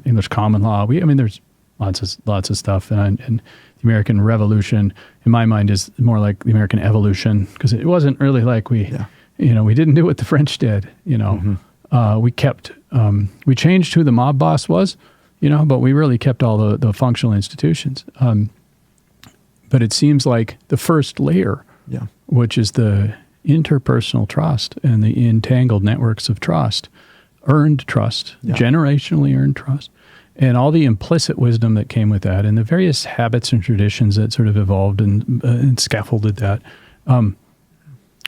English common law. There's lots of stuff, and the American Revolution, in my mind, is more like the American evolution, because it wasn't really like we didn't do what the French did. We kept we changed who the mob boss was, but we really kept all the functional institutions. But it seems like the first layer, which is the interpersonal trust and the entangled networks of trust, earned trust, generationally earned trust, and all the implicit wisdom that came with that, and the various habits and traditions that sort of evolved and scaffolded that.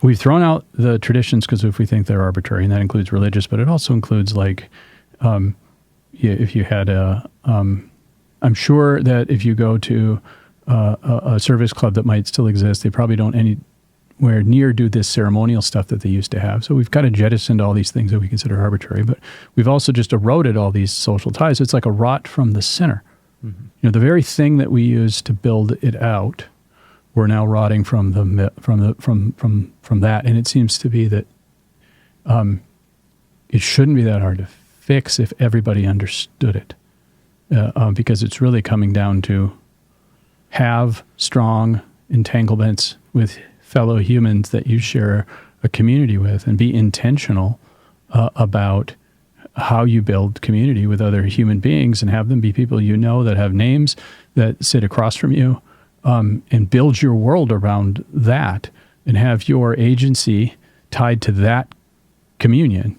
We've thrown out the traditions because if we think they're arbitrary, and that includes religious, but it also includes like, if you had I'm sure that if you go to a service club that might still exist, they probably don't near do this ceremonial stuff that they used to have. So we've kind of jettisoned all these things that we consider arbitrary, but we've also just eroded all these social ties. It's like a rot from the center. Mm-hmm. You know, the very thing that we use to build it out, we're now rotting from that. And it seems to be that it shouldn't be that hard to fix if everybody understood it, because it's really coming down to have strong entanglements with fellow humans that you share a community with, and be intentional about how you build community with other human beings, and have them be people you know that have names that sit across from you, and build your world around that, and have your agency tied to that communion,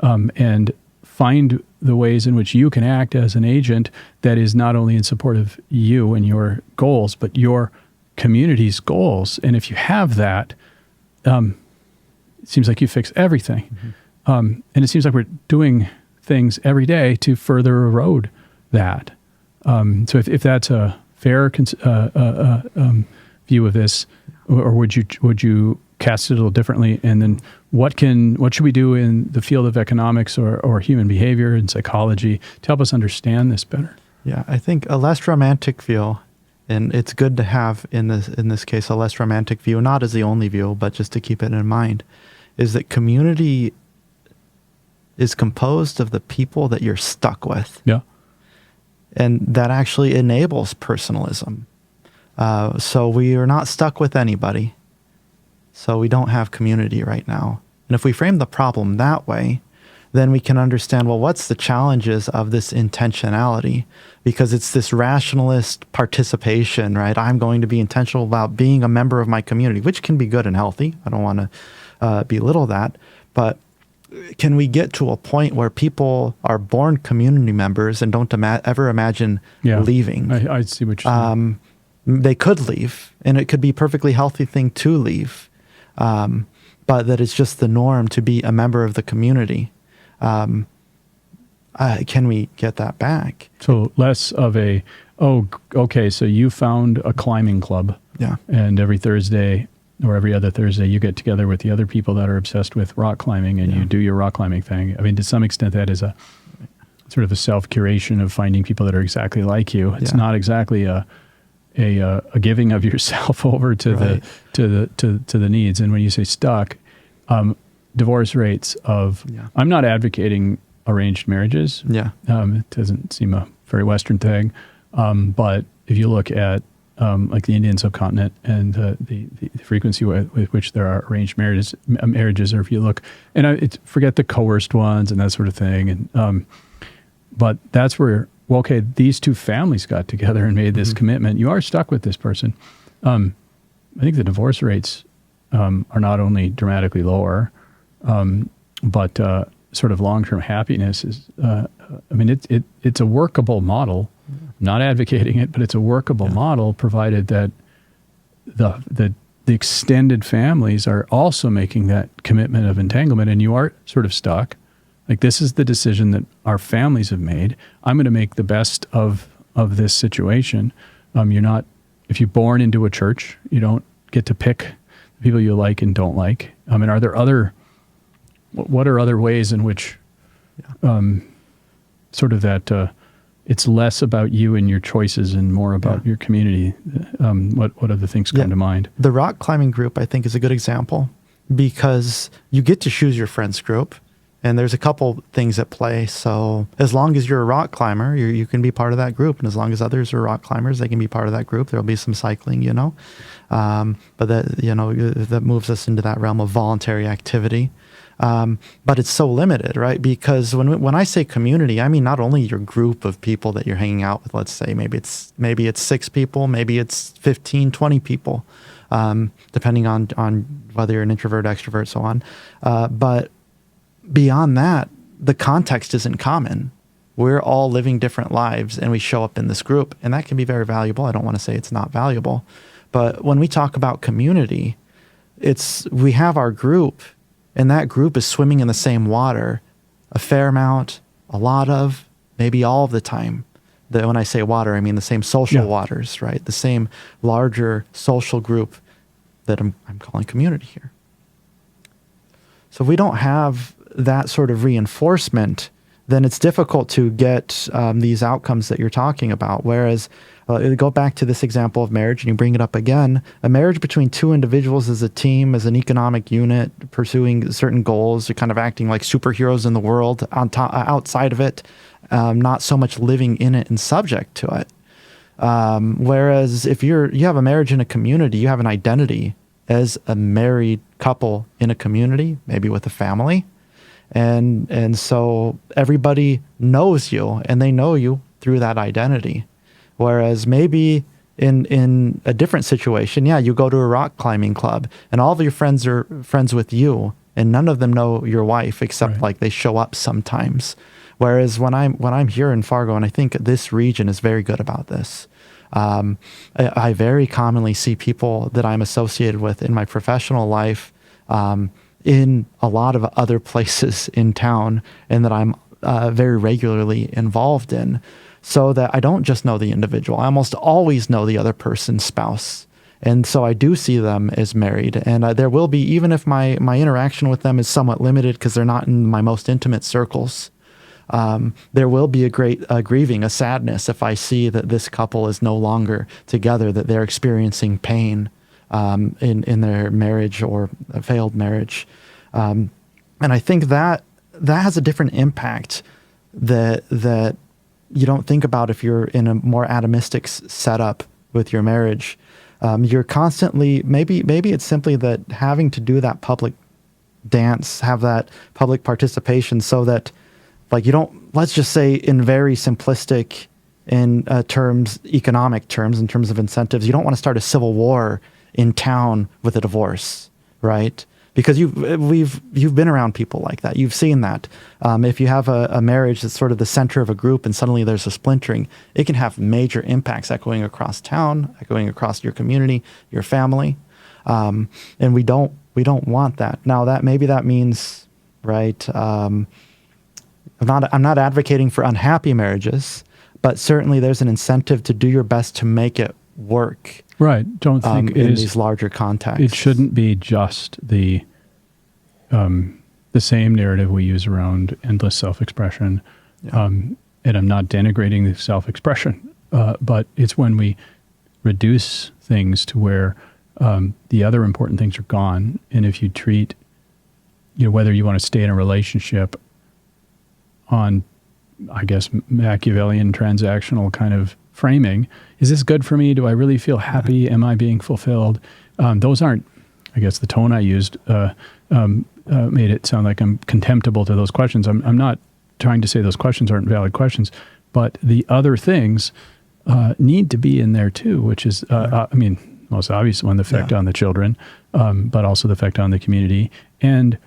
and find the ways in which you can act as an agent that is not only in support of you and your goals, but your community's goals. And if you have that, it seems like you fix everything. Mm-hmm. And it seems like we're doing things every day to further erode that. So if that's a fair view of this, or would you cast it a little differently? And then what should we do in the field of economics or human behavior and psychology to help us understand this better? Yeah, I think a less romantic view, and it's good to have in this case a less romantic view, not as the only view, but just to keep it in mind, is that community is composed of the people that you're stuck with. Yeah. And that actually enables personalism. So we are not stuck with anybody. So we don't have community right now. And if we frame the problem that way, then we can understand, well, what's the challenges of this intentionality? Because it's this rationalist participation, right? I'm going to be intentional about being a member of my community, which can be good and healthy. I don't want to belittle that. But can we get to a point where people are born community members and don't ever imagine leaving? I see what you're saying. They could leave, and it could be a perfectly healthy thing to leave. But that it's just the norm to be a member of the community. Can we get that back? So less of a, okay, so you found a climbing club. Yeah. And every Thursday or every other Thursday, you get together with the other people that are obsessed with rock climbing, and you do your rock climbing thing. I mean, to some extent, that is a sort of a self-curation of finding people that are exactly like you. It's not exactly a giving of yourself over to the needs. And when you say stuck, divorce rates of, I'm not advocating arranged marriages. Yeah. It doesn't seem a very Western thing. But if you look at like the Indian subcontinent and the frequency with which there are arranged marriages, or if you look, and forget the coerced ones and that sort of thing. And but that's where, well, okay, these two families got together and made this commitment. You are stuck with this person. I think the divorce rates are not only dramatically lower, but sort of long-term happiness is, I mean, it's a workable model. I'm not advocating it, but it's a workable model, provided that the extended families are also making that commitment of entanglement, and you are sort of stuck. Like, this is the decision that our families have made. I'm going to make the best of this situation. You're not, if you're born into a church, you don't get to pick the people you like and don't like. I mean, are there what are other ways in which sort of that it's less about you and your choices and more about your community? What other things come to mind? The rock climbing group, I think, is a good example, because you get to choose your friends group. And there's a couple things at play. So as long as you're a rock climber, you can be part of that group. And as long as others are rock climbers, they can be part of that group. There'll be some cycling, but that moves us into that realm of voluntary activity. But it's so limited, right? Because when I say community, I mean not only your group of people that you're hanging out with. Let's say maybe it's 6 people, maybe it's 15, 20 people, depending on whether you're an introvert, extrovert, so on. But beyond that, the context isn't common. We're all living different lives, and we show up in this group, and that can be very valuable. I don't want to say it's not valuable, but when we talk about community, we have our group, and that group is swimming in the same water, a fair amount, a lot of, maybe all of the time. When I say water, I mean the same social waters, right? The same larger social group that I'm calling community here. So if we don't have that sort of reinforcement, then it's difficult to get these outcomes that you're talking about. Whereas, go back to this example of marriage, and you bring it up again. A marriage between two individuals as a team, as an economic unit, pursuing certain goals, you're kind of acting like superheroes in the world outside of it, not so much living in it and subject to it. Whereas if you have a marriage in a community, you have an identity as a married couple in a community, maybe with a family. And so everybody knows you, and they know you through that identity. Whereas maybe in a different situation, you go to a rock climbing club and all of your friends are friends with you, and none of them know your wife except Right. like they show up sometimes. Whereas when I'm here in Fargo, and I think this region is very good about this, I very commonly see people that I'm associated with in my professional life in a lot of other places in town, and that I'm very regularly involved in, so that I don't just know the individual. I almost always know the other person's spouse. And so I do see them as married. And there will be, even if my interaction with them is somewhat limited because they're not in my most intimate circles, there will be a great grieving, a sadness if I see that this couple is no longer together, that they're experiencing pain in their marriage or a failed marriage. And I think that has a different impact that you don't think about if you're in a more atomistic setup with your marriage. You're constantly, maybe it's simply that having to do that public dance, have that public participation, so that like you don't, let's just say in very simplistic terms, economic terms, in terms of incentives, you don't want to start a civil war in town with a divorce, right? Because you've been around people like that. You've seen that. If you have a marriage that's sort of the center of a group and suddenly there's a splintering, it can have major impacts echoing across town, echoing across your community, your family. And we don't want that. Now that means, right, I'm not advocating for unhappy marriages, but certainly there's an incentive to do your best to make it work. Right. Don't think in these larger contexts. It shouldn't be just the same narrative we use around endless self-expression. Yeah. And I'm not denigrating the self-expression, but it's when we reduce things to where the other important things are gone. And if you treat, whether you want to stay in a relationship on, I guess, Machiavellian transactional kind of framing, is this good for me? Do I really feel happy? Am I being fulfilled? Those aren't, I guess the tone I used made it sound like I'm contemptible to those questions. I'm not trying to say those questions aren't valid questions, but the other things need to be in there too, which is, most obvious one, the effect on the children, but also the effect on the community. And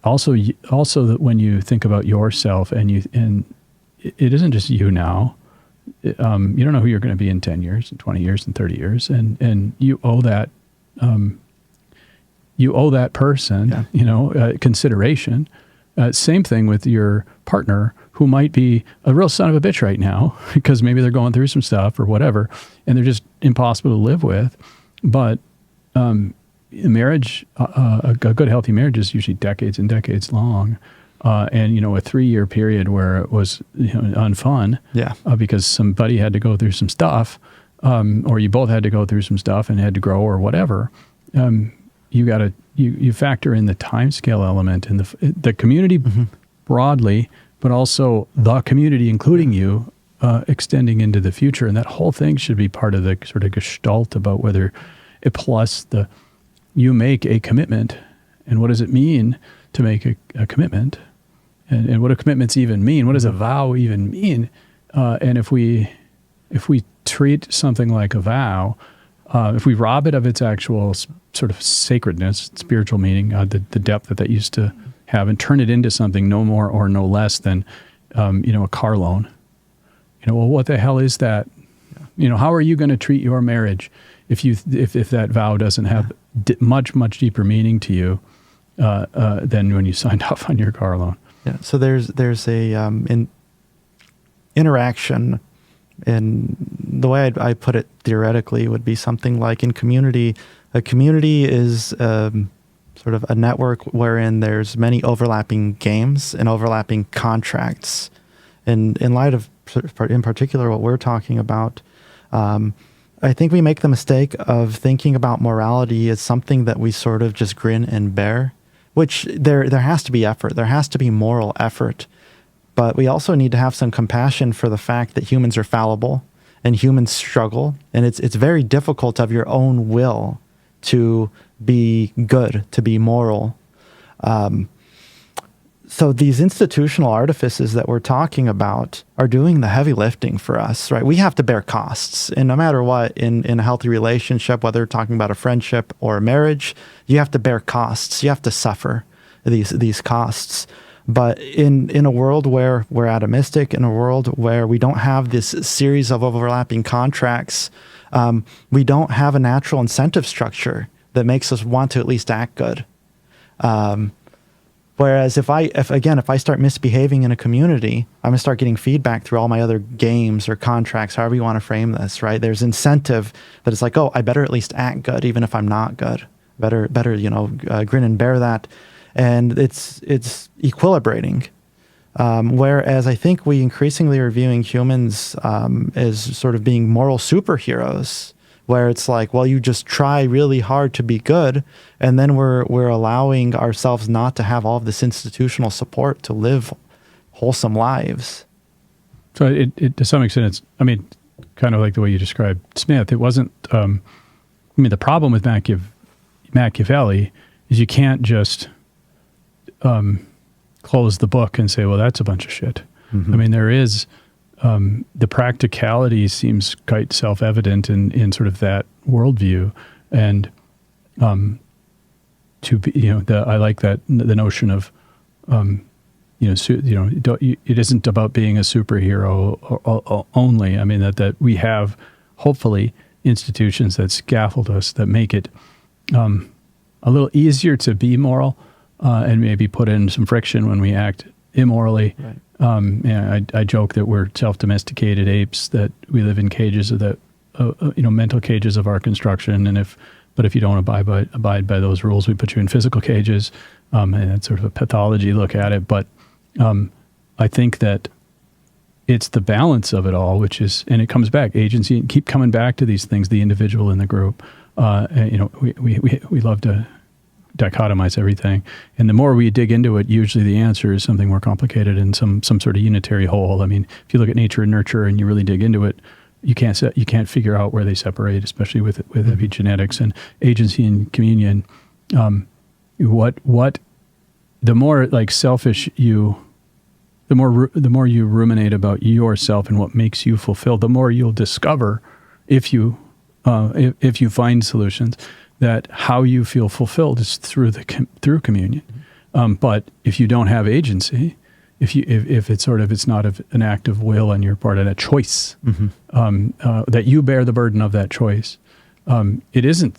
also that when you think about yourself and it isn't just you now, you don't know who you're going to be in 10 years and 20 years and 30 years. And you owe that person, consideration. Same thing with your partner, who might be a real son of a bitch right now because maybe they're going through some stuff or whatever, and they're just impossible to live with. But marriage, a good healthy marriage is usually decades and decades long. And a 3-year period where it was unfun, because somebody had to go through some stuff, or you both had to go through some stuff and had to grow or whatever. You factor in the time scale element and the community broadly, but also the community, including you, extending into the future, and that whole thing should be part of the sort of gestalt about whether it plus you make a commitment, and what does it mean to make a commitment. And what do commitments even mean? What does a vow even mean? And if we treat something like a vow, if we rob it of its actual sort of sacredness, spiritual meaning, the depth that used to have, and turn it into something no more or no less than, a car loan. Well, what the hell is that? How are you going to treat your marriage if that vow doesn't have much, much deeper meaning to you than when you signed off on your car loan? Yeah, so there's a interaction, and the way I put it theoretically would be something like in community, A community is sort of a network wherein there's many overlapping games and overlapping contracts. And in light of, in particular, what we're talking about, I think we make the mistake of thinking about morality as something that we sort of just grin and bear, which there has to be effort. There has to be moral effort. But we also need to have some compassion for the fact that humans are fallible and humans struggle. And it's very difficult of your own will to be good, to be moral. So these institutional artifices that we're talking about are doing the heavy lifting for us, right? We have to bear costs. And no matter what, in a healthy relationship, whether we're talking about a friendship or a marriage, you have to bear costs. You have to suffer these costs. But in a world where we're atomistic, in a world where we don't have this series of overlapping contracts, we don't have a natural incentive structure that makes us want to at least act good. Whereas if I start misbehaving in a community, I'm gonna start getting feedback through all my other games or contracts, however you want to frame this, right? There's incentive that it's like, oh, I better at least act good, even if I'm not good. Better, grin and bear that, and it's equilibrating. Whereas I think we increasingly are viewing humans as sort of being moral superheroes, where it's like, well, you just try really hard to be good, and then we're allowing ourselves not to have all of this institutional support to live wholesome lives. So it to some extent, it's, I mean, kind of like the way you described Smith. It wasn't, the problem with Machiavelli is you can't just close the book and say, well, that's a bunch of shit. Mm-hmm. I mean, there is, the practicality seems quite self-evident in sort of that worldview, and to be, I like that the notion of, it isn't about being a superhero only. I mean that we have hopefully institutions that scaffold us, that make it a little easier to be moral, and maybe put in some friction when we act immorally. Right. I joke that we're self-domesticated apes, that we live in cages of that, mental cages of our construction. And if you don't abide by those rules, we put you in physical cages. And that's sort of a pathology look at it. But I think that it's the balance of it all, which is, and it comes back, agency, keep coming back to these things, the individual and the group. We love to dichotomize everything, and the more we dig into it, usually the answer is something more complicated and some sort of unitary whole. I mean, if you look at nature and nurture and you really dig into it, you can't figure out where they separate, especially with epigenetics and agency and communion. What the more like selfish you, the more you ruminate about yourself and what makes you fulfilled, the more you'll discover if you find solutions, that how you feel fulfilled is through communion. But if you don't have agency, if it's not an act of will on your part and a choice, that you bear the burden of that choice, it isn't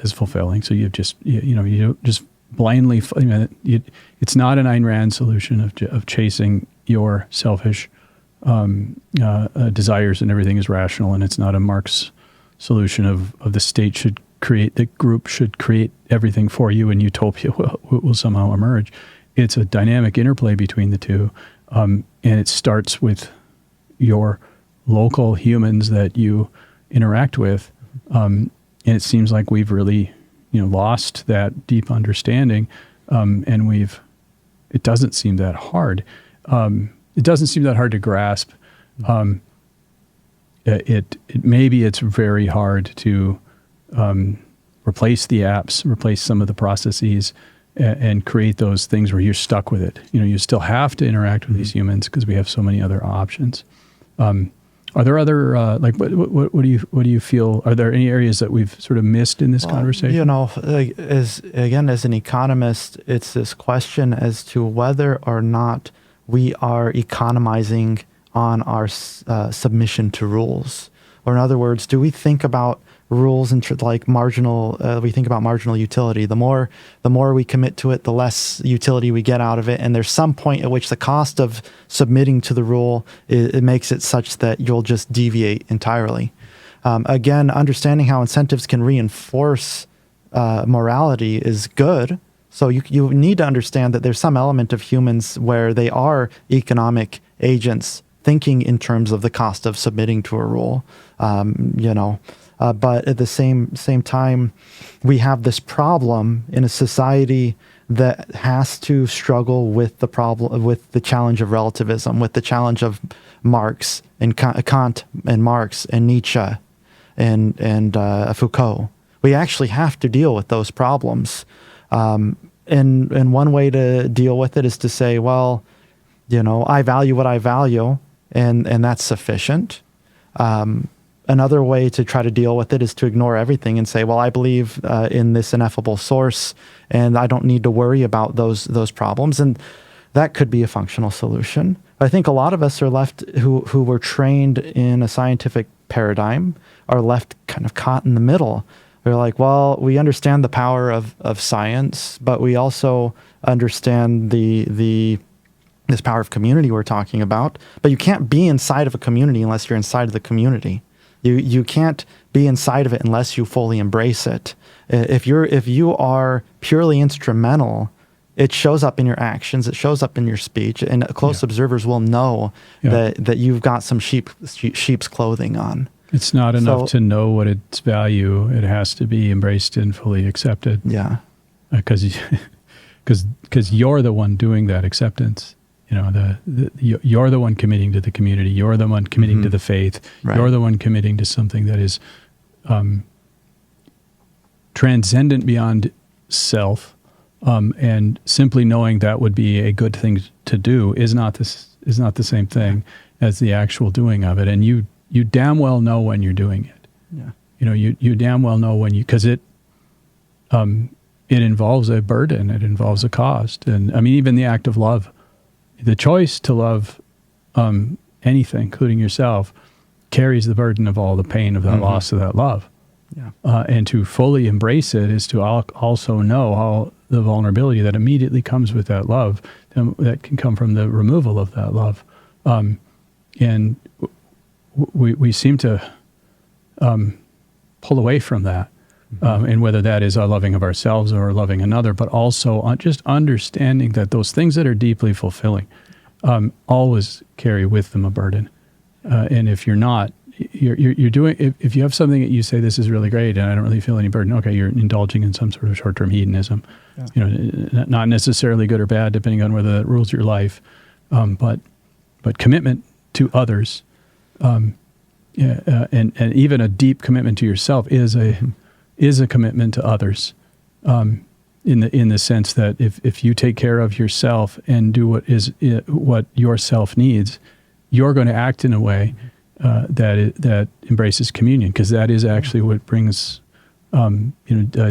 as fulfilling. So you don't just blindly. It's not an Ayn Rand solution of chasing your selfish desires and everything is rational, and it's not a Marx solution of the state should create, the group should create everything for you and utopia will somehow emerge. It's a dynamic interplay between the two. And it starts with your local humans that you interact with. And it seems like we've really, lost that deep understanding. And it doesn't seem that hard. It doesn't seem that hard to grasp. Maybe it's very hard to replace the apps, replace some of the processes, and create those things where you're stuck with it. You still have to interact with these humans because we have so many other options. Are there other what do you feel? Are there any areas that we've sort of missed in this conversation? As an economist, it's this question as to whether or not we are economizing on our submission to rules, or in other words, do we think about rules and like marginal? We think about marginal utility. The more we commit to it, the less utility we get out of it. And there's some point at which the cost of submitting to the rule it makes it such that you'll just deviate entirely. Again, understanding how incentives can reinforce morality is good. So you need to understand that there's some element of humans where they are economic agents thinking in terms of the cost of submitting to a rule, but at the same time, we have this problem in a society that has to struggle with the problem, with the challenge of relativism, with the challenge of Marx and Kant and Marx and Nietzsche and Foucault. We actually have to deal with those problems. And one way to deal with it is to say, well, I value what I value, and that's sufficient. Another way to try to deal with it is to ignore everything and say, well, I believe in this ineffable source, and I don't need to worry about those problems. And that could be a functional solution. I think a lot of us are left, who were trained in a scientific paradigm, are left kind of caught in the middle. They're like, well, we understand the power of science, but we also understand this power of community we're talking about. But you can't be inside of a community unless you're inside of the community. You can't be inside of it unless you fully embrace it. If you are purely instrumental, it shows up in your actions, it shows up in your speech, and close observers will know that you've got some sheep's clothing on. It's not enough to know what its value. It has to be embraced and fully accepted. Yeah. Because you're the one doing that acceptance. You're the one committing to the community. You're the one committing to the faith. Right. You're the one committing to something that is transcendent beyond self. And simply knowing that would be a good thing to do is not the same thing as the actual doing of it. And you damn well know when you're doing it. Yeah. You damn well know when because it involves a burden. It involves a cost. And I mean, even the act of love, the choice to love anything, including yourself, carries the burden of all the pain of that loss of that love. Yeah. And to fully embrace it is to also know all the vulnerability that immediately comes with that love, that can come from the removal of that love. And we seem to pull away from that. And whether that is our loving of ourselves or our loving another, but also just understanding that those things that are deeply fulfilling always carry with them a burden. And if you're not, you're doing, if you have something that you say, this is really great and I don't really feel any burden, okay, you're indulging in some sort of short-term hedonism. Yeah. Not necessarily good or bad, depending on whether that rules your life, but commitment to others, and even a deep commitment to yourself is a commitment to others, in the sense that if you take care of yourself and do what yourself needs, you're going to act in a way that embraces communion, because that is actually what brings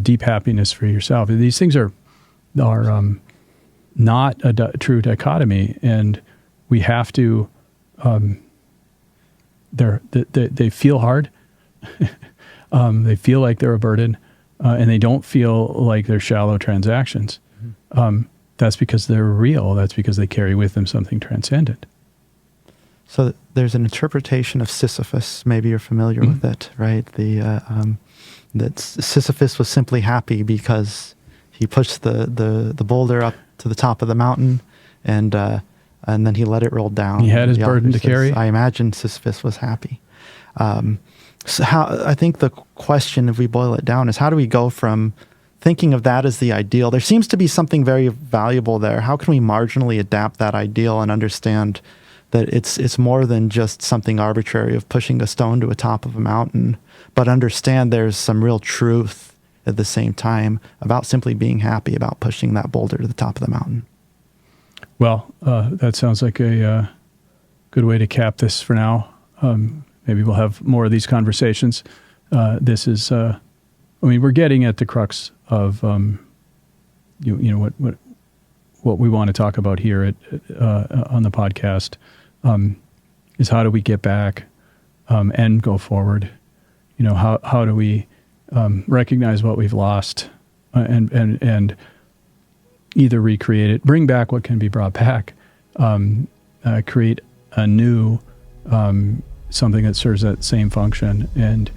deep happiness for yourself. These things are not a true dichotomy, and we have to. They feel hard. They feel like they're a burden, and they don't feel like they're shallow transactions. That's because they're real. That's because they carry with them something transcendent. So there's an interpretation of Sisyphus. Maybe you're familiar with it, right? That Sisyphus was simply happy because he pushed the boulder up to the top of the mountain, and then he let it roll down. He had his burden to carry. I imagine Sisyphus was happy. So I think the question, if we boil it down, is how do we go from thinking of that as the ideal? There seems to be something very valuable there. How can we marginally adapt that ideal and understand that it's more than just something arbitrary of pushing a stone to the top of a mountain, but understand there's some real truth at the same time about simply being happy about pushing that boulder to the top of the mountain? Well, that sounds like a good way to cap this for now. Maybe we'll have more of these conversations. This is, we're getting at the crux of, what we want to talk about here on the podcast, is how do we get back and go forward? How do we recognize what we've lost and either recreate it, bring back what can be brought back, create a new something that serves that same function. And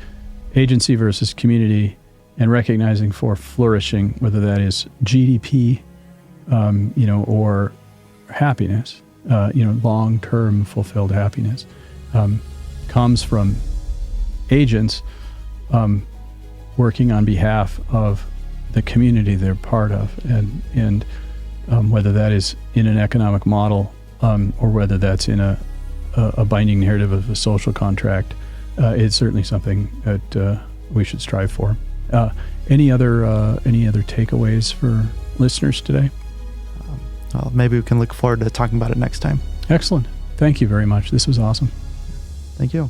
agency versus community and recognizing for flourishing, whether that is GDP, or happiness, long-term fulfilled happiness, comes from agents working on behalf of the community they're part of, and whether that is in an economic model or whether that's in a binding narrative of a social contract, it's certainly something that we should strive for. Any other takeaways for listeners today? Well, maybe we can look forward to talking about it next time. Excellent. Thank you very much. This was awesome. Thank you.